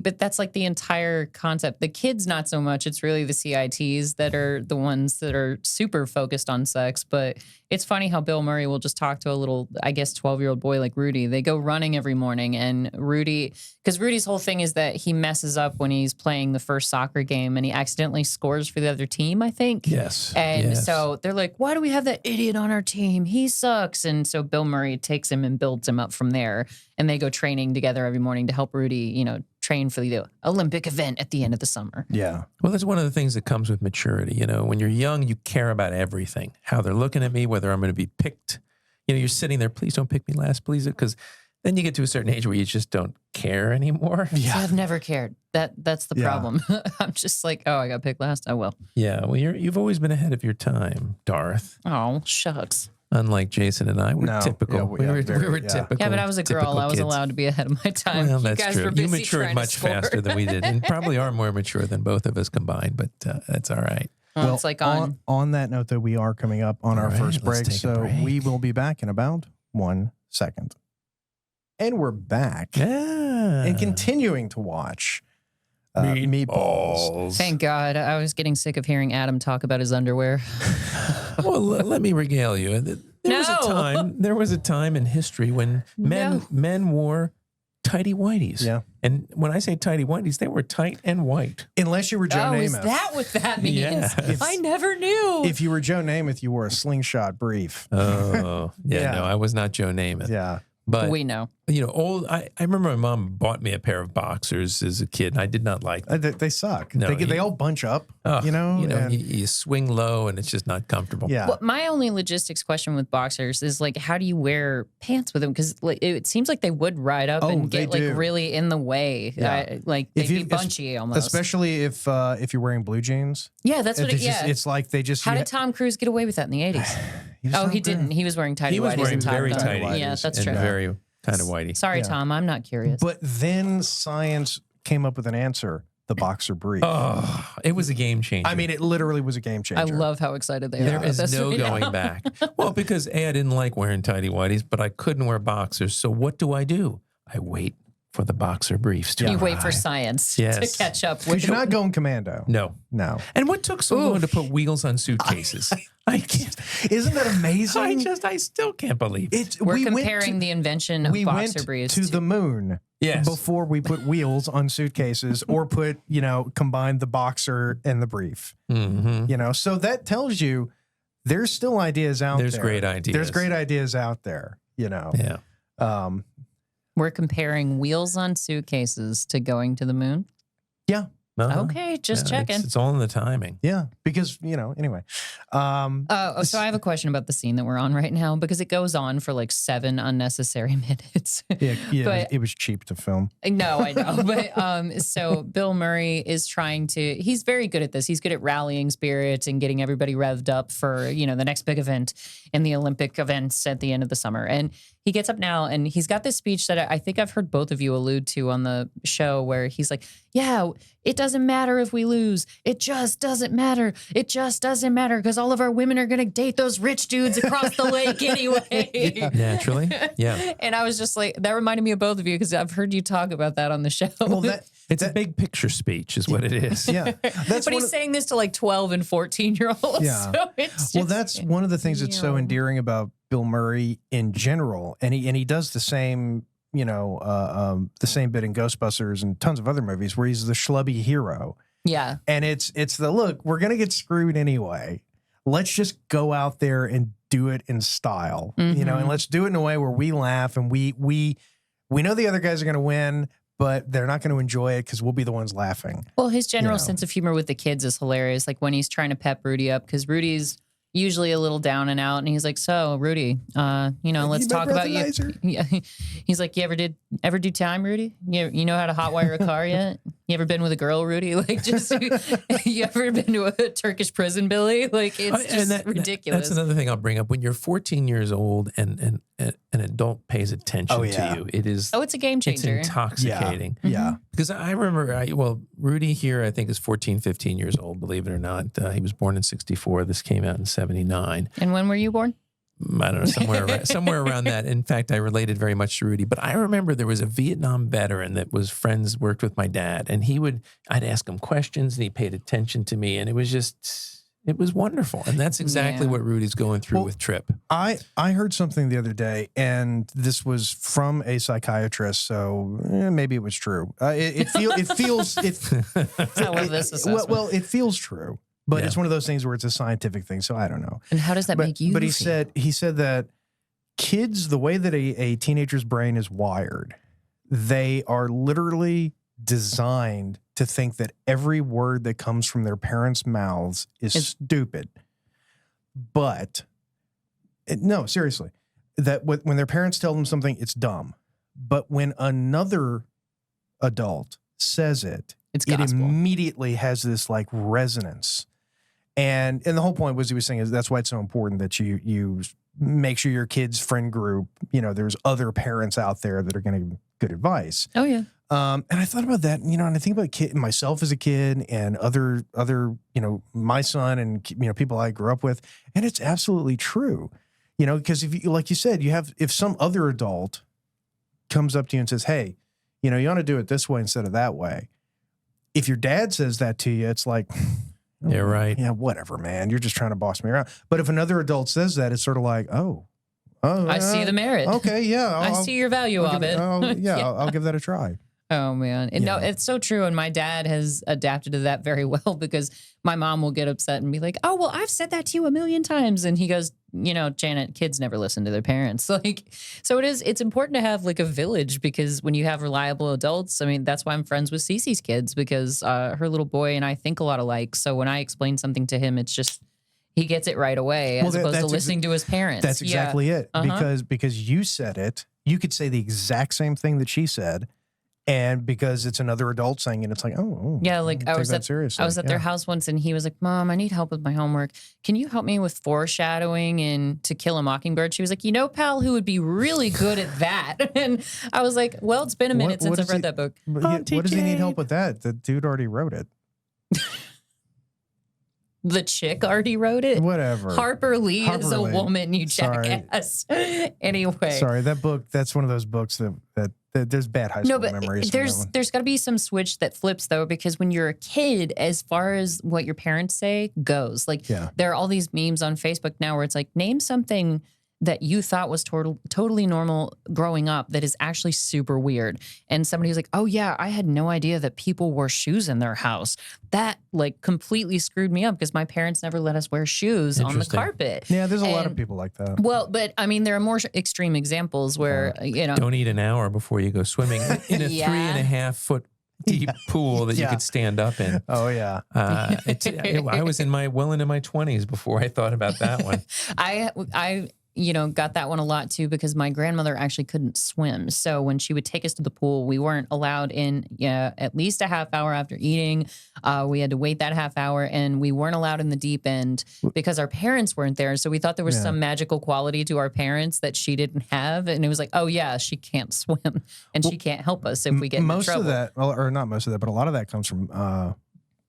But that's like the entire concept. The kids, not so much. It's really the CITs that are the ones that are super focused on sex. But it's funny how Bill Murray will just talk to a little, I guess, 12-year-old boy like Rudy. They go running every morning. And because Rudy's whole thing is that he messes up when he's playing the first soccer game and he accidentally scores for the other team, I think. Yes. And yes. so they're like, why do we have that idiot on our team? He sucks. And so Bill Murray takes him and builds him up from there. And they go training together every morning to help Rudy, train for the Olympic event at the end of the summer. Yeah. Well, that's one of the things that comes with maturity. When you're young, you care about everything, how they're looking at me, whether I'm going to be picked. You're sitting there, please don't pick me last, please. Because then you get to a certain age where you just don't care anymore. Yeah. I've never cared. That's the Yeah. problem. I'm just like, oh, I got picked last. I will. Yeah. Well, you've always been ahead of your time, Darth. Oh, shucks. Unlike Jason and I, we're No. typical. Yeah, we were very, yeah. typical. Yeah, but I was a girl. typical I was kids. allowed to be ahead of my time. Well, You that's guys true. were You busy matured trying to much score. faster than we did, and probably are more mature than both of us combined. But that's all right. Well, it's like on that note, though, we are coming up on All our right, first let's break. take a So break. we will be back in about 1 second. And we're back Yeah. and continuing to watch Meatballs. Thank God. I was getting sick of hearing Adam talk about his underwear. Well, let me regale you. There was a time in history when men wore tighty whities. Yeah. And when I say tighty whities, they were tight and white. Unless you were Joe Oh, Namath. is that what that means? Yes. I never knew. If you were Joe Namath, you wore a slingshot brief. Oh, yeah, Yeah. no, I was not Joe Namath. Yeah. But we know. I remember my mom bought me a pair of boxers as a kid, and I did not like them. They suck. No, they all bunch up, Oh, and- you swing low, and it's just not comfortable. yeah. Well, my only logistics question with boxers is like, how do you wear pants with them? Because like, it seems like they would ride up Oh, and they get like do. really in the way. Yeah. Like If they'd you- be bunchy almost. Especially if you're wearing blue jeans. Yeah, that's what. It's like they just. How did Tom Cruise get away with that in the 80s? Oh, he didn't. He was wearing tighty He was whities wearing and very top tighty. Yeah, that's and true. very kind of whitey. Sorry, Yeah. Tom. I'm not curious. But then science came up with an answer: the boxer brief. Oh, it was a game changer. I mean, it literally was a game changer. I love how excited they are. There about is this no right now. going back. Well, because A, I didn't like wearing tighty whities, but I couldn't wear boxers. So what do? I wait for the boxer briefs to You wait for arrive. science Yes. to catch up Because with you're not going commando. No. No. And what took so long to put wheels on suitcases? I can't. Isn't that amazing? I still can't believe it. We're we went comparing the invention of we boxer went briefs to the moon. Yes. Before we put wheels on suitcases or combine the boxer and the brief. Mm-hmm. So that tells you there's still ideas out there. There's great ideas. There's great ideas out there, Yeah. We're comparing wheels on suitcases to going to the moon. Yeah. Uh-huh. Okay, just Yeah, checking. It's all in the timing. Yeah. Because, anyway. So I have a question about the scene that we're on right now because it goes on for like 7 unnecessary minutes. Yeah, But- it was cheap to film. No, I know. But so Bill Murray is trying to, he's very good at this. He's good at rallying spirits and getting everybody revved up for, the next big event in the Olympic events at the end of the summer. And he gets up now and he's got this speech that I think I've heard both of you allude to on the show where he's like, yeah, it doesn't matter if we lose. It just doesn't matter. It just doesn't matter because all of our women are going to date those rich dudes across the lake anyway. Naturally. Yeah. And I was just like, that reminded me of both of you because I've heard you talk about that on the show. Well, It's a big picture speech is what it is. yeah. That's but he's saying this to like 12 and 14-year-olds. Yeah. So it's Well, just, that's one of the things that's so endearing about Bill Murray in general, and he does the same, the same bit in Ghostbusters and tons of other movies where he's the schlubby hero, yeah. and it's the look, we're gonna get screwed anyway. Let's just go out there and do it in style, and let's do it in a way where we laugh and we know the other guys are gonna win, but they're not going to enjoy it because we'll be the ones laughing. Well, his general sense of humor with the kids is hilarious. Like when he's trying to pep Rudy up, because Rudy's usually a little down and out, and he's like, "So, Rudy, let's talk about you." Yeah, he's like, "You ever do time, Rudy? You know how to hotwire a car yet? You ever been with a girl, Rudy? Like, just you ever been to a Turkish prison, Billy? Like, it's just ridiculous." That's another thing I'll bring up. When you're 14 years old and an adult pays attention to you, it is. Oh, it's a game changer. It's intoxicating. Yeah. Because I remember, Rudy here, I think is 14, 15 years old, believe it or not. He was born in 64. This came out in 79. And when were you born? I don't know, somewhere around that. In fact, I related very much to Rudy. But I remember there was a Vietnam veteran that was worked with my dad. And I'd ask him questions and he paid attention to me. And it was wonderful. And that's exactly what Rudy's going through with Trip. I heard something the other day, and this was from a psychiatrist, so maybe it was true. It feels well, it feels true, but it's one of those things where it's a scientific thing, so I don't know. And how does that make you? But he feel? said that kids, the way that a teenager's brain is wired, they are literally designed to think that every word that comes from their parents' mouths is stupid. But no, seriously, that when their parents tell them something, it's dumb. But when another adult says it, it immediately has this like resonance. And the whole point was he was saying is that's why it's so important that you make sure your kid's friend group, there's other parents out there that are going to give good advice. Oh yeah. And I thought about that, and I think about myself as a kid and other, my son and, people I grew up with. And it's absolutely true, because if you, like you said, if some other adult comes up to you and says, "Hey, you ought to do it this way instead of that way." If your dad says that to you, it's like, yeah, right. Yeah, whatever, man. You're just trying to boss me around. But if another adult says that, it's sort of like, oh, I see the merit. Okay. Yeah. I see your value of it. I'll give that a try. Oh, man. No, it's so true. And my dad has adapted to that very well because my mom will get upset and be like, "Oh, well, I've said that to you a million times." And he goes, "Janet, kids never listen to their parents." So it's important to have like a village because when you have reliable adults, I mean, that's why I'm friends with Cece's kids because her little boy and I think a lot alike. So when I explain something to him, it's just, he gets it right away as opposed to listening to his parents. That's exactly it. Because you said it, you could say the exact same thing that she said. And because it's another adult saying it, it's like, oh yeah, like I was at their house once and he was like, "Mom, I need help with my homework. Can you help me with foreshadowing in To Kill a Mockingbird?" She was like, "Pal, who would be really good at that?" And I was like, well, it's been a minute since I've read that book. What does he need help with that? The dude already wrote it. The chick already wrote it? Whatever. Harper Lee is a woman, you jackass. Anyway. Sorry, that book, that's one of those books that there's bad high school memories. There's got to be some switch that flips, though, because when you're a kid, as far as what your parents say goes, there are all these memes on Facebook now where it's like, name something that you thought was totally normal growing up that is actually super weird. And somebody was like, "Oh yeah, I had no idea that people wore shoes in their house." That completely screwed me up because my parents never let us wear shoes on the carpet. Yeah, there's a lot of people like that. Well, but I mean, there are more extreme examples where, Don't eat an hour before you go swimming in a 3.5 foot deep pool that you could stand up in. Oh yeah. I was into my 20s before I thought about that one. I got that one a lot too because my grandmother actually couldn't swim. So when she would take us to the pool, we weren't allowed in at least a half hour after eating. We had to wait that half hour and we weren't allowed in the deep end because our parents weren't there. So we thought there was some magical quality to our parents that she didn't have. And it was like, oh yeah, she can't swim and she can't help us if we get into trouble. Most of that, or not most of that, but a lot of that comes from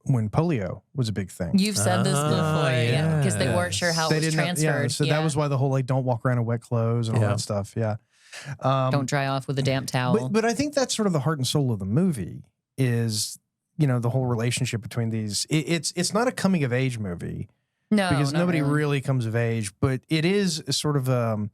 when polio was a big thing. You've said this before, because they weren't sure how it was transferred. So that was why the whole don't walk around in wet clothes and all that stuff. Yeah, don't dry off with a damp towel. But I think that's sort of the heart and soul of the movie is the whole relationship between these. It's not a coming of age movie, because nobody really comes of age, but it is sort of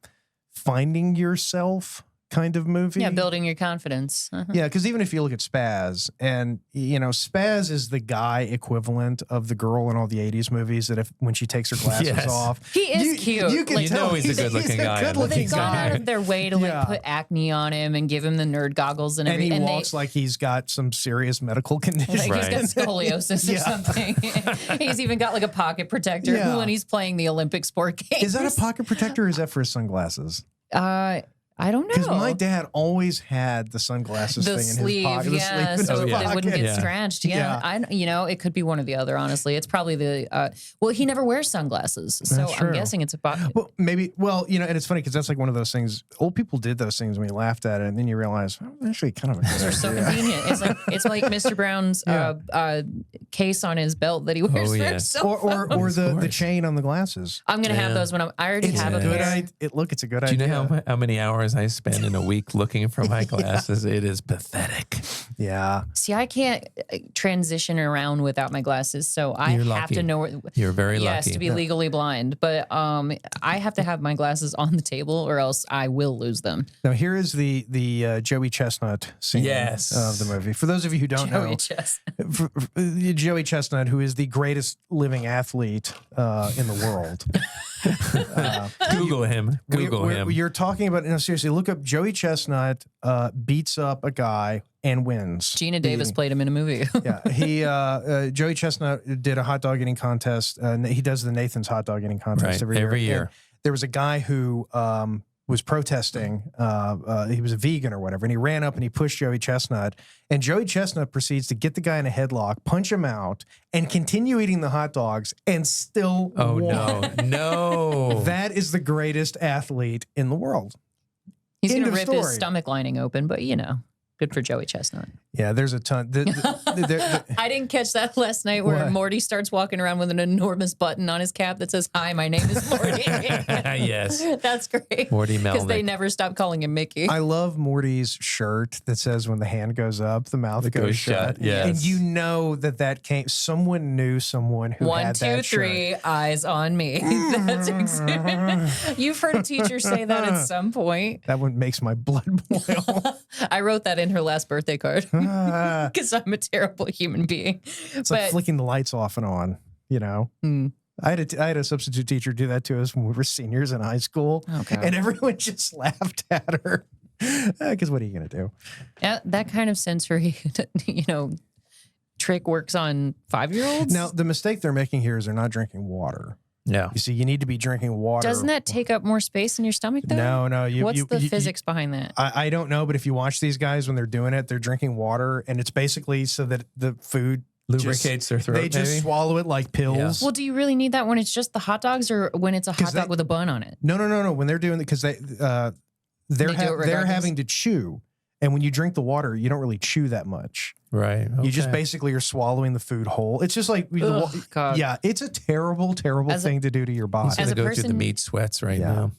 finding yourself kind of movie. Yeah, building your confidence. Yeah, because even if you look at Spaz, and Spaz is the guy equivalent of the girl in all the '80s movies that when she takes her glasses off, he is cute. You can tell he's a good-looking guy. They've gone out of their way to like put acne on him and give him the nerd goggles and everything. And he walks like he's got some serious medical condition. Like he's got scoliosis or something. He's even got like a pocket protector when he's playing the Olympic sport games. Is that a pocket protector or is that for his sunglasses? I don't know. Because my dad always had the sunglasses thing in his pocket. Yeah, so they wouldn't get scratched. Yeah. It could be one or the other, honestly. It's probably the, he never wears sunglasses. So I'm guessing it's a pocket. Well, maybe, and it's funny because that's like one of those things, old people did those things when we laughed at it, and then you realize, actually kind of a good They're so convenient. It's like Mr. Brown's case on his belt that he wears. Or the chain on the glasses. I'm going to have those when I already have a pair. It's a good idea. Do you know how many hours I spend in a week looking for my glasses? It is pathetic. Yeah. See, I can't transition around without my glasses, so I have to know where. You're very lucky. Yes, to be legally blind, but I have to have my glasses on the table, or else I will lose them. Now, here is the Joey Chestnut scene of the movie. For those of you who don't know, Joey Chestnut, who is the greatest living athlete in the world. Google him. You're talking about, seriously, look up Joey Chestnut beats up a guy and wins. Geena Davis played him in a movie. Joey Chestnut did a hot dog eating contest. He does the Nathan's hot dog eating contest every year. And there was a guy who was protesting. He was a vegan or whatever, and he ran up and he pushed Joey Chestnut. And Joey Chestnut proceeds to get the guy in a headlock, punch him out, and continue eating the hot dogs and still won. No. That is the greatest athlete in the world. He's going to rip his stomach lining open, but good for Joey Chestnut. Yeah, there's a ton. I didn't catch that last night where Morty starts walking around with an enormous button on his cap that says, "Hi, my name is Morty." Yes. That's great. Morty Melnick. Because they never stop calling him Mickey. I love Morty's shirt that says when the hand goes up, the mouth goes shut. Yes. And you know that came, someone knew someone who had that 1, 2, 3, eyes on me. That's exactly. You've heard a teacher say that at some point. That one makes my blood boil. I wrote that in her last birthday card. Because I'm a terrible human being. It's like flicking the lights off and on, I had a substitute teacher do that to us when we were seniors in high school. And everyone just laughed at her. Because what are you going to do? Yeah, that kind of sensory, trick works on 5-year-olds. Now, the mistake they're making here is they're not drinking water. Yeah. You see, you need to be drinking water. Doesn't that take up more space in your stomach, though? No. What's the physics behind that? I don't know, but if you watch these guys when they're doing it, they're drinking water, and it's basically so that the food lubricates their throat. They just swallow it like pills. Well, do you really need that when it's just the hot dogs, or when it's a hot dog with a bun on it? No. When they're doing it, because they're having to chew. And when you drink the water, you don't really chew that much. Right. Okay. You just basically are swallowing the food whole. It's just like, God. Yeah, it's a terrible thing to do to your body. He's going to go through the meat sweats now.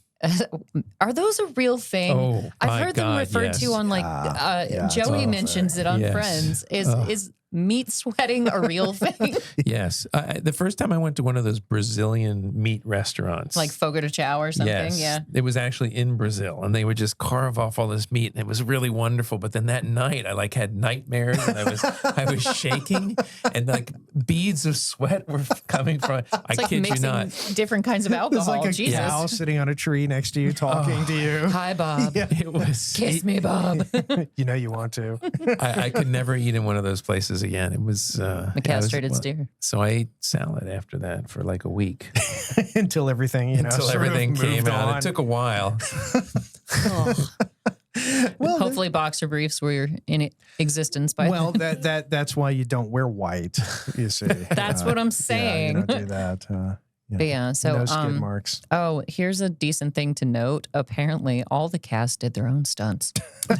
Are those a real thing? Oh, I've heard them referred to on Joey mentions it on Friends. Is meat sweating a real thing? Yes. The first time I went to one of those Brazilian meat restaurants. Like Fogo de Chao or something? Yes. Yeah. It was actually in Brazil, and they would just carve off all this meat, and it was really wonderful. But then that night, I had nightmares, and I was shaking, and beads of sweat were coming from it. I kid you not. Different kinds of alcohol. There's like a Jesus. cow sitting on a tree next to you talking to you. Hi, Bob. Yeah. It was. Kiss me, Bob. You want to. I could never eat in one of those places again. It was a castrated steer. So I ate salad after that for like a week until everything came out. It took a while. Well, hopefully boxer briefs were in existence by then. That's why you don't wear white. You see, that's what I'm saying. You don't do that. So no skid marks. Oh, here's a decent thing to note. Apparently, all the cast did their own stunts.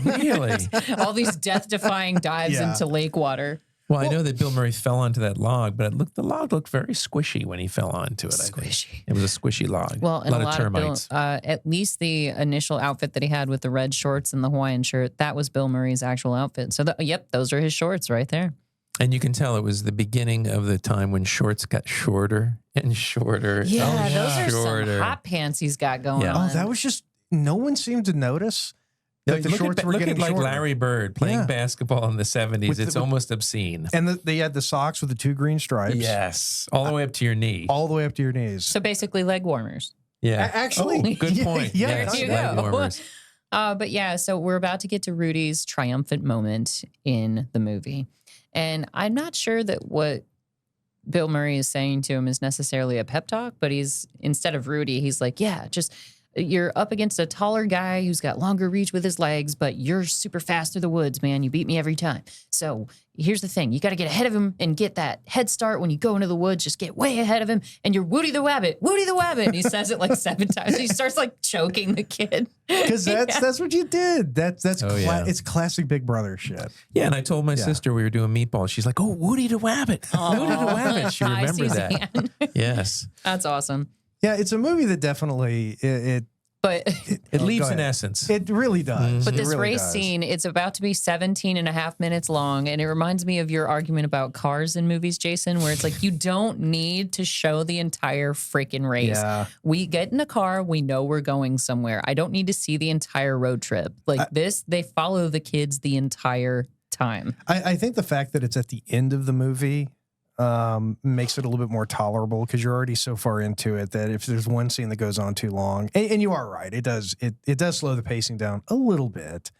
Really? All these death-defying dives into lake water. Well, I know that Bill Murray fell onto that log, but the log looked very squishy when he fell onto it. Squishy. I think. It was a squishy log. Well, and a lot of termites. at least the initial outfit that he had with the red shorts and the Hawaiian shirt, that was Bill Murray's actual outfit. So, those are his shorts right there. And you can tell it was the beginning of the time when shorts got shorter and shorter. Yeah, those are some hot pants he's got going on. Oh, that was just, no one seemed to notice Like the shorts were look getting at like shorter. Larry Bird playing Yeah. basketball in the 70s. It's almost obscene. And they had the socks with the 2 green stripes. Yes. All the way up to your knee. All the way up to your knees. So basically, leg warmers. Yeah. Actually, Oh, good point. Yeah, There Yes, you leg go. warmers. But yeah, so we're about to get to Rudy's triumphant moment in the movie. And I'm not sure that what Bill Murray is saying to him is necessarily a pep talk, but instead of Rudy, he's like, yeah, just you're up against a taller guy who's got longer reach with his legs, but you're super fast through the woods, man. You beat me every time. So here's the thing. You got to get ahead of him and get that head start when you go into the woods. Just get way ahead of him and you're Woody the Wabbit, Woody the Wabbit. And he says it like 7 times. He starts like choking the kid. Because that's what you did. That's yeah. it's classic Big Brother shit. Yeah, and I told my sister we were doing Meatballs. She's like, oh, Woody the Wabbit. Woody the Wabbit. She Hi, remembered that. Suzanne. Yes. That's awesome. Yeah, it's a movie that definitely But It leaves go an ahead. essence. it really does. But It this really race does. scene, it's about to be 17 and a half minutes long. And it reminds me of your argument about cars in movies, Jason, where it's like, you don't need to show the entire freaking race. Yeah. We get in a car, we know we're going somewhere. I don't need to see the entire road trip. Like this, they follow the kids the entire time. I think the fact that it's at the end of the movie makes it a little bit more tolerable because you're already so far into it that if there's one scene that goes on too long, and you are right, it does slow the pacing down a little bit.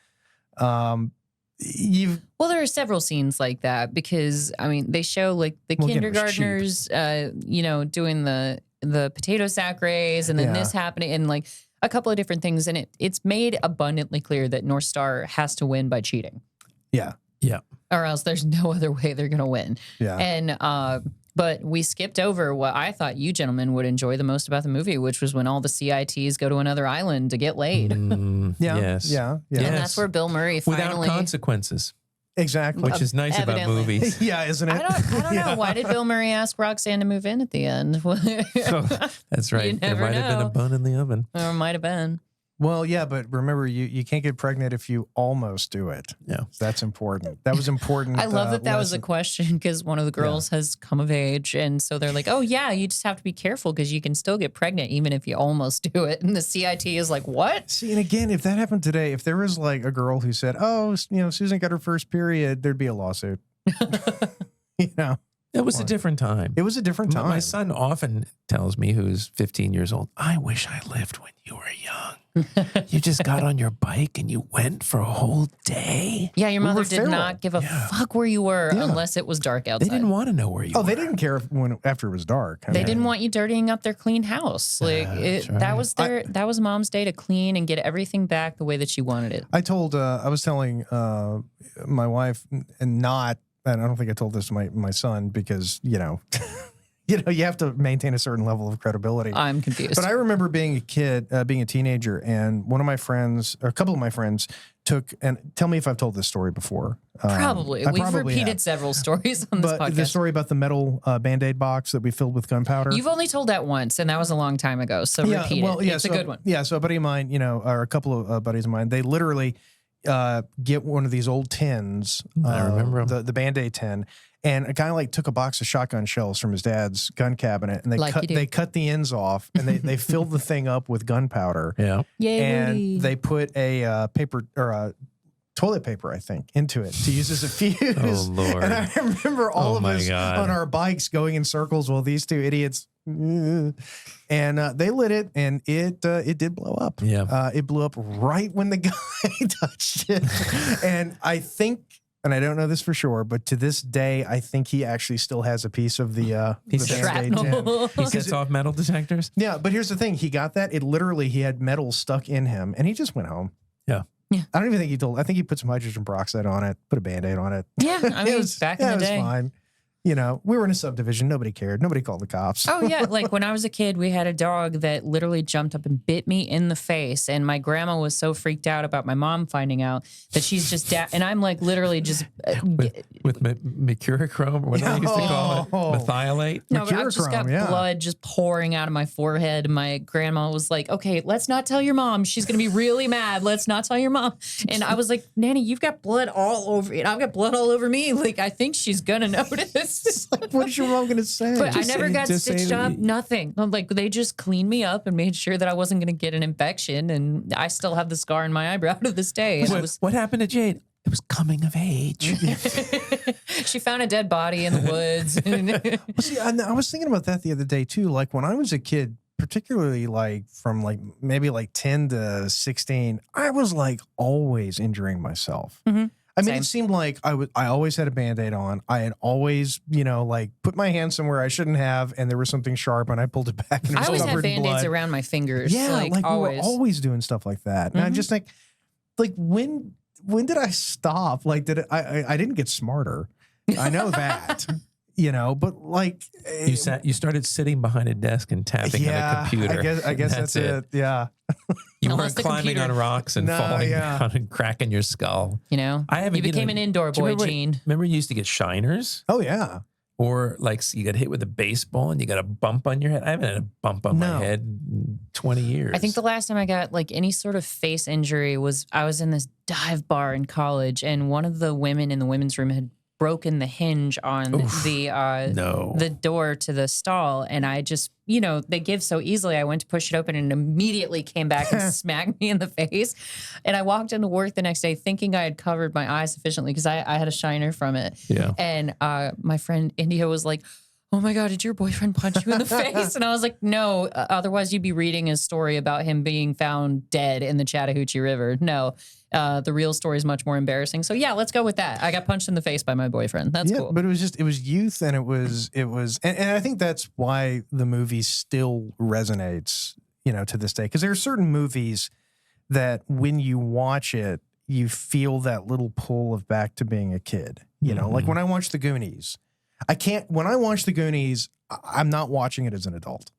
Well, there are several scenes like that because I mean they show like the Well, again, it was cheap. kindergartners, doing the potato sack race, and then Yeah. this happening, and like a couple of different things, and it's made abundantly clear that North Star has to win by cheating, Yeah. Yeah. or else there's no other way they're gonna win. Yeah. And but we skipped over what I thought you gentlemen would enjoy the most about the movie, which was when all the CITs go to another island to get laid. Yeah. Yes. Yeah. Yeah. And that's where Bill Murray Without finally. consequences, Exactly. which is nice about Evidently. movies. yeah, isn't it? I don't know. Why did Bill Murray ask Roxanne to move in at the end? That's right. You There never might have been know. a bun in the oven. Or might have been. Well, yeah, but remember, you can't get pregnant if you almost do it. Yeah. That's important. That was important. I love that was a lesson. question because one of the girls has come of age. And so they're like, oh, yeah, you just have to be careful because you can still get pregnant even if you almost do it. And the CIT is like, what? See, and again, if that happened today, if there was like a girl who said, "Oh, Susan got her first period," there'd be a lawsuit. It was a different time. It was a different time. My son often tells me, who's 15 years old, I wish I lived when you were young. You just got on your bike and you went for a whole day. Yeah, your We mother were did feral. not give a fuck where you were Yeah. unless it was dark outside. They didn't want to know where you were. Oh, they didn't care after it was dark. I They mean, didn't want you dirtying up their clean house. Like That's right. that was that was mom's day to clean and get everything back the way that she wanted it. I was telling my wife, and I don't think I told this to my son because you have to maintain a certain level of credibility. I'm confused. But I remember being a kid, being a teenager, and one of my friends, or a couple of my friends, and tell me if I've told this story before. Probably. I We've probably repeated have. several stories on this But podcast. the story about the metal Band-Aid box that we filled with gunpowder. You've only told that once, and that was a long time ago. So repeat it. It's a good one. Yeah, so a buddy of mine, or a couple of buddies of mine, they literally get one of these old tins. I remember 'em. the Band-Aid tin. And a guy took a box of shotgun shells from his dad's gun cabinet, and they cut the ends off, and they filled the thing up with gunpowder. Yeah. Yay, And Woody. they put a paper or a toilet paper, I think, into it to use as a fuse. Oh, Lord. And I remember all Oh, of my us God. on our bikes going in circles while these two idiots, and they lit it, and it did blow up. Yeah. It blew up right when the guy touched it, and I think. And I don't know this for sure, but to this day, I think he actually still has a piece of the Piece of Band-Aid tin. Shrapnel. He sets off metal detectors. Yeah, but here's the thing. He got that. He had metal stuck in him, and he just went home. Yeah. Yeah. I don't even think I think he put some hydrogen peroxide on it, put a Band-Aid on it. Yeah, I mean, back in the it day. was fine. We were in a subdivision. Nobody cared. Nobody called the cops. Oh yeah, like when I was a kid, we had a dog that literally jumped up and bit me in the face, and my grandma was so freaked out about my mom finding out that she's just and I'm like literally just with mercurochrome, or what they used to call it, methylate. No, but I've just got Mercurochrome, blood just pouring out of my forehead. And my grandma was like, okay, let's not tell your mom. She's going to be really mad. Let's not tell your mom. And I was like, Nanny, you've got blood all over you. I've got blood all over me. Like, I think she's going to notice. What is your mom going to say? But I never got stitched up, nothing. Like, they just cleaned me up and made sure that I wasn't going to get an infection. And I still have the scar in my eyebrow to this day. And What happened to Jade? It was coming of age. she found a dead body in the woods. Well, see, I was thinking about that the other day too. Like when I was a kid, particularly like from like maybe like 10 to 16, I was like always injuring myself. I mean, Same. it seemed like I always had a Band-Aid on. I had always, like put my hand somewhere I shouldn't have, and there was something sharp, and I pulled it back, and it was I always had covered in Band-Aids blood. around my fingers. Yeah, like we always. were always doing stuff like that. And I just think, like, when did I stop? Like, I didn't get smarter. I know that, but like You started sitting behind a desk and tapping on a computer. I guess that's it. Yeah. You Unless weren't the climbing computer- on rocks and falling down and cracking your skull. I haven't. You became an indoor boy, Gene. Remember you used to get shiners? Oh yeah. Or like you got hit with a baseball and you got a bump on your head. I haven't had a bump on my head in 20 years. I think the last time I got like any sort of face injury was I was in this dive bar in college, and one of the women in the women's room had broken the hinge on the door to the stall, and I just, they give so easily. I went to push it open and immediately came back and smacked me in the face. And I walked into work the next day thinking I had covered my eye sufficiently because I had a shiner from it. Yeah. And my friend India was like, oh my God, did your boyfriend punch you in the face? And I was like, no, otherwise you'd be reading a story about him being found dead in the Chattahoochee River. No, the real story is much more embarrassing. So yeah, let's go with that. I got punched in the face by my boyfriend. That's cool. But it was youth, and it was, and I think that's why the movie still resonates, to this day. Because there are certain movies that when you watch it, you feel that little pull of back to being a kid. Like when I watch The Goonies, when I watch The Goonies, I'm not watching it as an adult.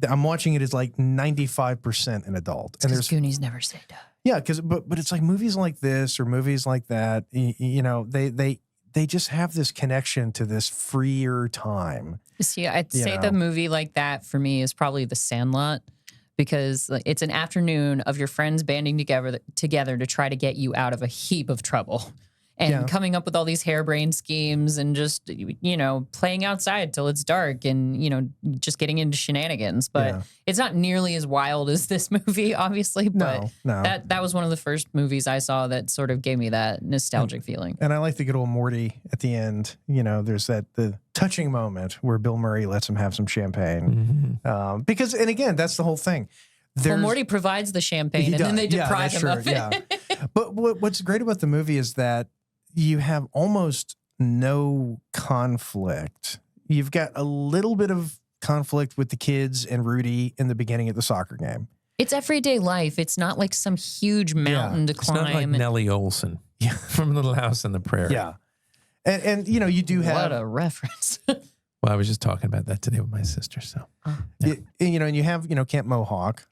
I'm watching it as like 95% an adult. And there's Goonies never say die. Yeah, but it's like movies like this or movies like that, they just have this connection to this freer time. See, I'd say the movie like that for me is probably The Sandlot, because it's an afternoon of your friends banding together to try to get you out of a heap of trouble. And coming up with all these harebrained schemes and just, playing outside till it's dark and, just getting into shenanigans. But it's not nearly as wild as this movie, obviously. But no. That was one of the first movies I saw that sort of gave me that nostalgic feeling. And I like the good old Morty at the end. There's the touching moment where Bill Murray lets him have some champagne. Because, and again, that's the whole thing. Morty provides the champagne and then they deprive him of it. Yeah. But what's great about the movie is that you have almost no conflict. You've got a little bit of conflict with the kids and Rudy in the beginning of the soccer game. It's everyday life. It's not like some huge mountain to climb. It's not like Nellie Olson from Little House on the Prairie. Yeah. And you do have... What a reference. Well, I was just talking about that today with my sister, so... And you have, Camp Mohawk,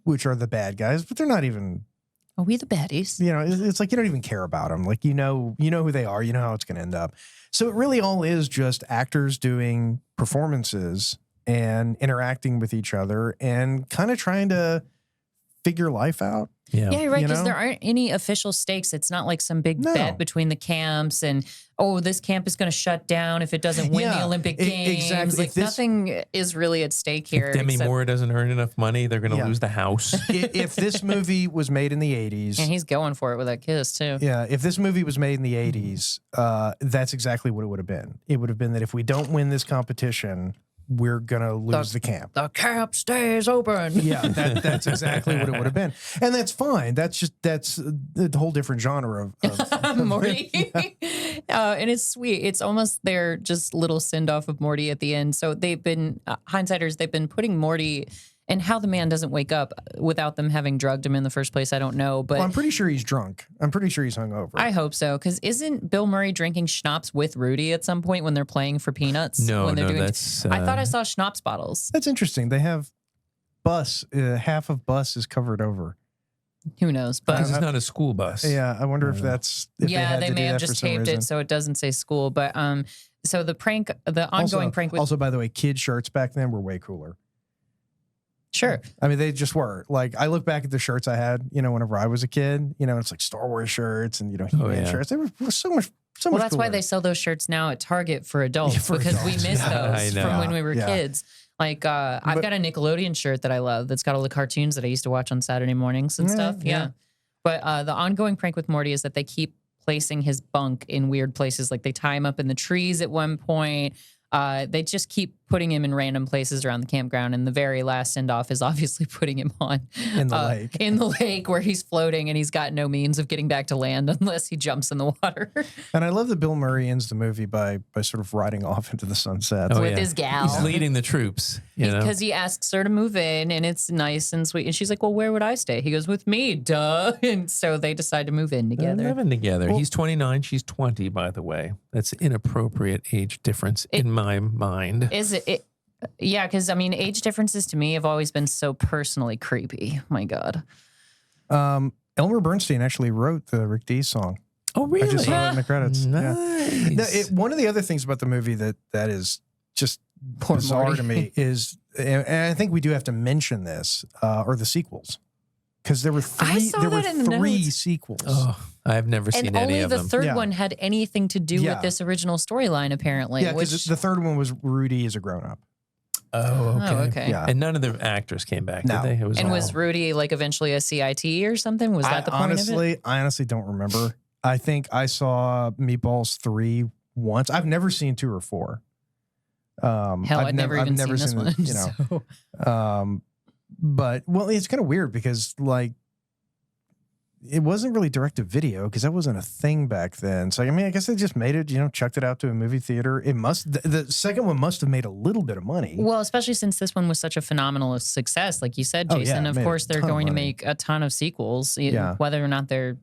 which are the bad guys, but they're not even... Are we the baddies? It's like you don't even care about them. Like, you know who they are. You know how it's going to end up. So it really all is just actors doing performances and interacting with each other and kind of trying to figure life out. Yeah, you're right, because there aren't any official stakes. It's not like some big bet between the camps and, this camp is going to shut down if it doesn't win the Olympic Games. Exactly. Like, nothing is really at stake here. If Demi Moore doesn't earn enough money, they're going to lose the house. If this movie was made in the 80s... And he's going for it with that kiss, too. Yeah, if this movie was made in the 80s, that's exactly what it would have been. It would have been that if we don't win this competition... we're gonna lose the camp. The camp stays open. Yeah, that's exactly what it would have been, and that's fine. That's a whole different genre of Morty, and it's sweet. It's almost their just little send off of Morty at the end. So they've been hindsighters. They've been putting Morty. And how the man doesn't wake up without them having drugged him in the first place, I don't know. But I'm pretty sure he's drunk. I'm pretty sure he's hungover. I hope so, because isn't Bill Murray drinking schnapps with Rudy at some point when they're playing for peanuts? No, when they're doing that's... I thought I saw schnapps bottles. That's interesting. They have half of bus is covered over. Who knows? Because But it's not a school bus. Yeah, I wonder if that's if yeah, had they to may do have that for just some taped reason. it so it doesn't say school. But so the ongoing prank with Also, by the way, kid shirts back then were way cooler. sure. I mean, they just were. Like, I look back at the shirts I had, whenever I was a kid, it's like Star Wars shirts and, He-Man shirts. They were so much Well, that's why cooler. they sell those shirts now at Target for adults for because we adults. miss I those know. from when we were Yeah. kids. Like I've got a Nickelodeon shirt that I love that's got all the cartoons that I used to watch on Saturday mornings and Yeah, stuff. yeah. Yeah. But the ongoing prank with Morty is that they keep placing his bunk in weird places. Like they tie him up in the trees at one point. They just keep putting him in random places around the campground. And the very last send off is obviously putting him on In the lake. in the lake where he's floating and he's got no means of getting back to land unless he jumps in the water And I love that Bill Murray ends the movie by sort of riding off into the sunset. Oh, with yeah. his gal. He's leading the troops. You know? Because he asks her to move in and it's nice and sweet. And she's like, well, where would I stay? He goes, with me, duh. And so they decide to move in They're together. living together. Well- He's 29. She's 20, by the way. That's inappropriate age difference in my mind. Is it? Yeah, because I mean, age differences to me have always been so personally creepy. My God. Elmer Bernstein actually wrote the Rick Dees song. Oh, really? I just saw that in the credits. Yeah. Nice. Now, one of the other things about the movie that is just Poor bizarre Morty. to me is, and I think we do have to mention this, are the sequels. Because there were I three. saw There were that in the three notes. sequels. Oh, I've never seen And any only of the them. third Yeah. one had anything to do Yeah. with this original storyline, apparently. Yeah, because which, the third one was Rudy as a grown up. Oh, okay. Oh, okay. Yeah. And none of the actors came back, No. did they? It was and all- was Rudy like eventually a CIT or something? Was that the point of it? I honestly don't remember. I think I saw Meatballs 3 once. I've never seen 2 or 4. Hell, I've never even seen this one. so. But well, it's kind of weird because like it wasn't really direct to video because that wasn't a thing back then. So I mean, I guess they just made it, chucked it out to a movie theater. It must the second one must have made a little bit of money. Well, especially since this one was such a phenomenal success, like you said, Oh, yeah, Jason. it Of made a course, they're ton of going to money. make a ton of sequels, Yeah. whether or not they're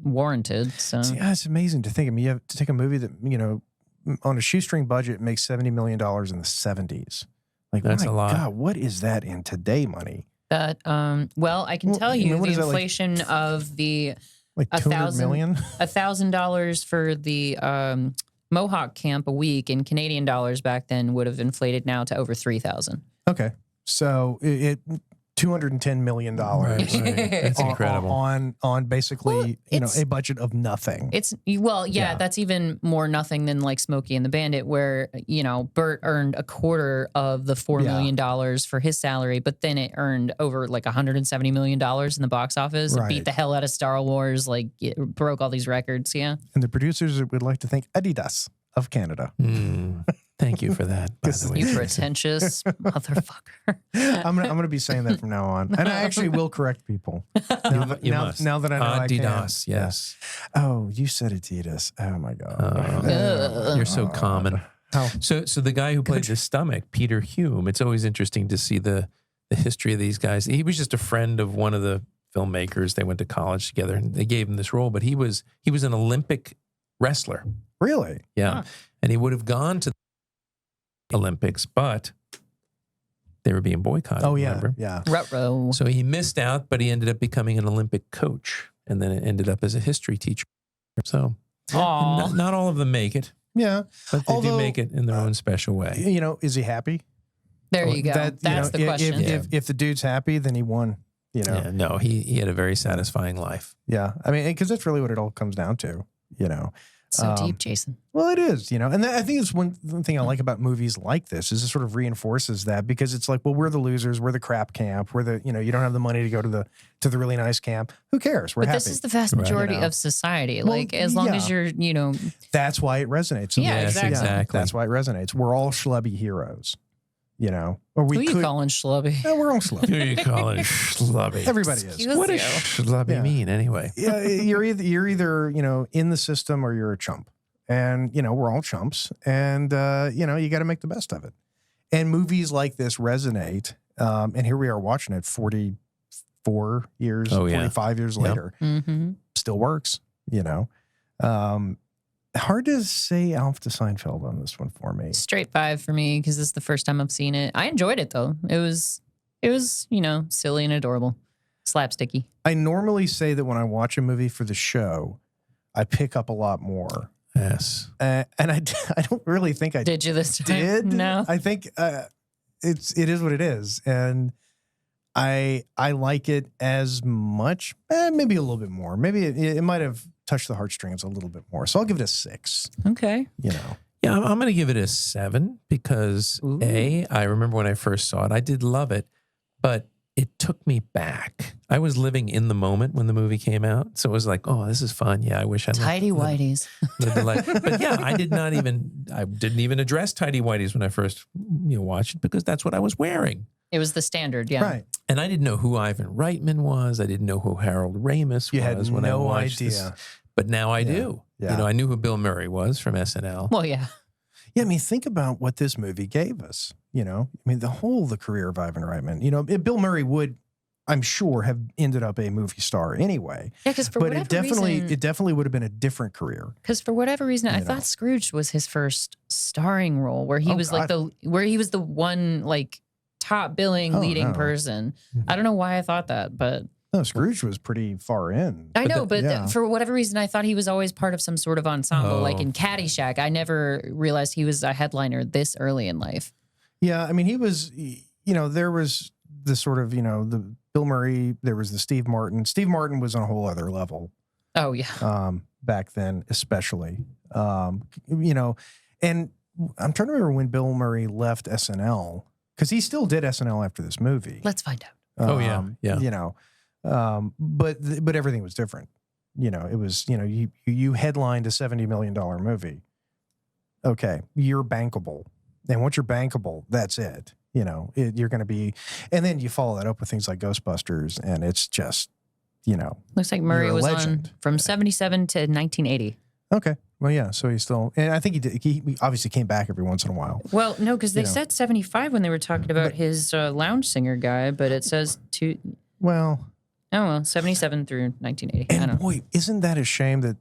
warranted. So See, it's amazing to think. I mean, you have to take a movie that on a shoestring budget makes $70 million in the 70s. Like That's my a lot. God, what is that in today money? that, well, I can Well, tell I mean, you what the is that, like- inflation of the Like 200 million? $1,000 for the Mohawk camp a week in Canadian dollars back then would have inflated now to over 3,000. Okay, so it $210 million. Right, right. That's incredible. On basically Well, it's- a budget of nothing. It's Yeah. that's even more nothing than like Smokey and the Bandit, where Bert earned a quarter of the $4 million for his salary, but then it earned over like $170 million in the box office. It Right. beat the hell out of Star Wars, like it broke all these records. Yeah, And the producers would like to thank Adidas of Canada. Thank you for that, by the way. you pretentious motherfucker. I'm gonna be saying that from now on, and I actually will correct people. You must. Now that I know I can. Adidas, yes. Oh, you said Adidas. Oh my God. You're so common. How? So the guy who played the stomach, Peter Hume, it's always interesting to see the history of these guys. He was just a friend of one of the filmmakers. They went to college together and they gave him this role, but he was an Olympic wrestler. Really? Yeah. Huh. And he would have gone to the Olympics, but they were being boycotted. Oh yeah. remember? Yeah. Ruh-roh. So he missed out, but he ended up becoming an Olympic coach and then it ended up as a history teacher. So Aw. not all of them make it, Yeah. but they Although, do make it in their own special way. Is he happy? There you go. That's the question. If the dude's happy, then he won. Yeah, no, he had a very satisfying life. Yeah. I mean, because that's really what it all comes down to. So deep, Jason. Well, it is, and I think it's one thing I like about movies like this is it sort of reinforces that because it's like, well, we're the losers, we're the crap camp, we're the, you don't have the money to go to the really nice camp. Who cares? We're But happy. this is the vast majority You know. of society. Well, Like, as long as yeah. you're, That's why it resonates. So Yeah, much. Yes, exactly. That's why it resonates. We're all schlubby heroes, or we who you could. calling schlubby? Yeah, we're all schlubby. Who are you calling schlubby? Everybody is. Excuse What you. does schlubby Yeah. mean anyway? Yeah, you're either in the system or you're a chump, and we're all chumps, and you got to make the best of it. And movies like this resonate, and here we are watching it 44 years, Oh, yeah. 45 years Yep. later, Mm-hmm. still works. Hard to say Alf to Seinfeld on this one for me. Straight 5 for me because this is the first time I've seen it. I enjoyed it though. It was silly and adorable. slapsticky. I normally say that when I watch a movie for the show, I pick up a lot more. Yes. And I don't really think I Did you this time? did. No. I think it is what it is. And I like it as much, maybe a little bit more. Maybe it might have touched the heartstrings a little bit more. So I'll give it a 6. Okay. You know. Yeah, I'm going to give it a 7 because Ooh. I remember when I first saw it, I did love it, but it took me back. I was living in the moment when the movie came out. So it was like, oh, this is fun. Yeah, I wish I Tidy whities. lived a life. But yeah, I didn't even address tidy whities when I first watched it because that's what I was wearing. It was the standard, yeah. Right. And I didn't know who Ivan Reitman was. I didn't know who Harold Ramis You was had when I no watched idea. this. But now I do. Yeah. I knew who Bill Murray was from SNL. Well, yeah. Yeah, I mean, think about what this movie gave us. I mean, the career of Ivan Reitman. Bill Murray would, I'm sure, have ended up a movie star anyway. Yeah, because for But whatever reason, it definitely would have been a different career. because for whatever reason, I You know. thought Scrooge was his first starring role, where he Oh, was like God. where he was the one like top billing Oh, leading no. person. I don't know why I thought that, but No, Scrooge was pretty far in. I know. But yeah. for whatever reason, I thought he was always part of some sort of ensemble, like Oh. in Caddyshack. I never realized he was a headliner this early in life. Yeah, I mean, he was, there was the sort of, the Bill Murray, there was the Steve Martin. Steve Martin was on a whole other level Oh yeah, back then, especially. And I'm trying to remember when Bill Murray left SNL, because he still did SNL after this movie. let's find out. Oh, yeah. But everything was different. It was, you headlined a $70 million movie. Okay, you're bankable. And once you're bankable, that's it. You're going to be, and then you follow that up with things like Ghostbusters, and it's just, Looks like Murray You're a was on legend. from 77 to 1980. okay. Well, yeah. So he's still, and I think he obviously came back every once in a while. Well, no, because they You know. said 75 when they were talking about his lounge singer guy, but it says Well, 77 through 1980. I and don't know. boy, isn't that a shame that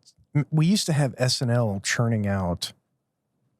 we used to have SNL churning out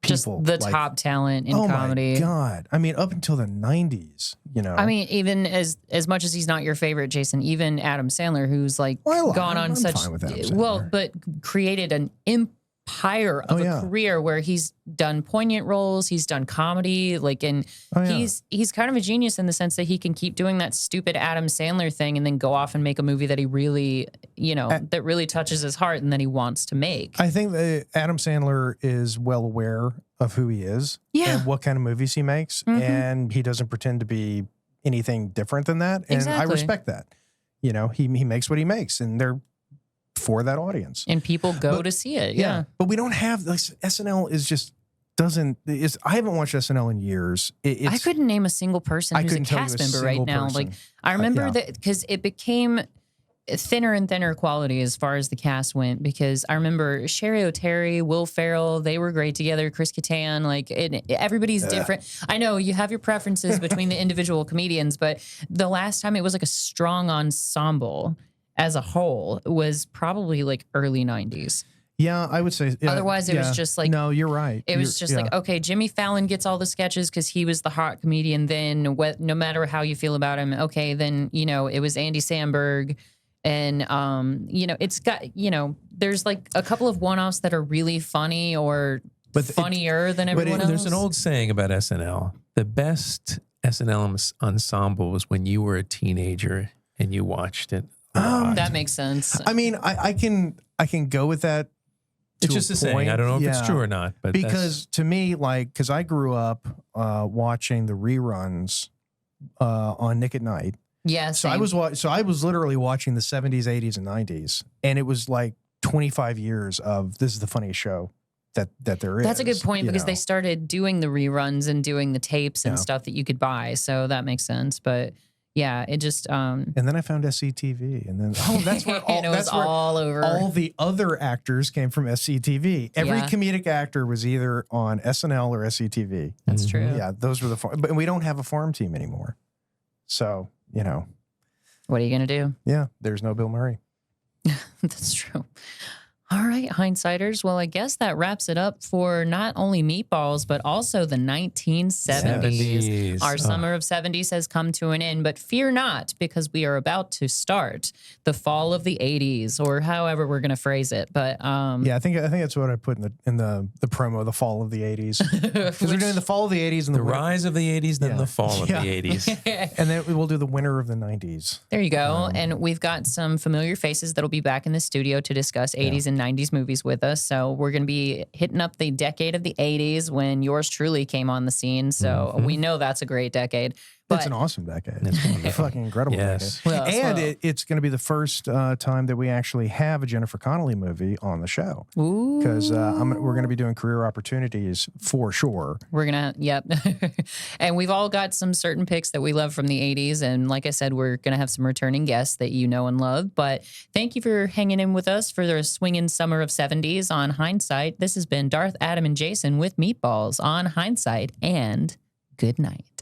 Just people the like- top talent in oh comedy. my God. I mean, up until the 90s, I mean, even as much as he's not your favorite, Jason, even Adam Sandler, who's like Well, gone on I'm such fine with Adam well, Sandler. but created an empire of Oh, yeah. a career where he's done poignant roles, he's done comedy, like, and Oh, yeah. he's kind of a genius in the sense that he can keep doing that stupid Adam Sandler thing and then go off and make a movie that he really, that really touches his heart and that he wants to make. I think that Adam Sandler is well aware of who he is Yeah. and what kind of movies he makes, Mhm. and he doesn't pretend to be anything different than that. And I Exactly. respect that. He makes what he makes, and they're for that audience. And people go But- to see it. Yeah. But we don't have like SNL is just doesn't is I haven't watched SNL in years. It's, I couldn't name a single person I who's a couldn't tell you cast a member right single now. person. Like I remember yeah. that because it became thinner and thinner quality as far as the cast went. Because I remember Sherry O'Terry, Will Ferrell, they were great together. Chris Kattan, like everybody's different. I know you have your preferences between the individual comedians, but the last time it was like a strong ensemble as a whole was probably like early 90s. Yeah, I would say. Otherwise, it was just like- no, you're right. It was just like, okay, Jimmy Fallon gets all the sketches because he was the hot comedian then. No matter how you feel about him, okay, then, it was Andy Samberg. And, it's got, there's like a couple of one-offs that are really funny or But funnier than everyone else. There's an old saying about SNL. The best SNL ensemble was when you were a teenager and you watched it. a lot. That makes sense. I mean, I can go with that. It's to just a a saying. point. I don't know if it's Yeah. true or not. But Because to me, because I grew up watching the reruns on Nick at Night. Yeah, So same. I was literally watching the 70s, 80s, and 90s, and it was like 25 years of this is the funniest show that there is. That's a good point because they know. started doing the reruns and doing the tapes and Yeah. stuff that you could buy. So that makes sense. But yeah, it just And then I found SCTV, and then that's where all and it was that's where all over. all the other actors came from SCTV. Every Yeah. comedic actor was either on SNL or SCTV. That's true. Yeah, those were but we don't have a farm team anymore. So, What are you gonna do? yeah, there's no Bill Murray. That's true. All right, hindsighters. Well, I guess that wraps it up for not only Meatballs, but also the 1970s. Our summer of 70s has come to an end, but fear not, because we are about to start the fall of the 80s, or however we're going to phrase it. But yeah, I think that's what I put in the promo, the fall of the 80s. Because we're doing the fall of the 80s and the rise of the 80s, then the fall of the 80s. And then we'll do the winter of the 90s. There you go. And we've got some familiar faces that'll be back in the studio to discuss 80s and 90s movies with us. So we're going to be hitting up the decade of the 80s when yours truly came on the scene. So we know that's a great decade. But it's an awesome decade. It's a fucking incredible decade. Well, and it's going to be the first time that we actually have a Jennifer Connelly movie on the show. Ooh. Because we're going to be doing career opportunities for sure. We're going to, yep. And we've all got some certain picks that we love from the 80s. And like I said, we're going to have some returning guests that you know and love. But thank you for hanging in with us for the swinging summer of 70s on Hindsight. This has been Darth, Adam, and Jason with Meatballs on Hindsight, and good night.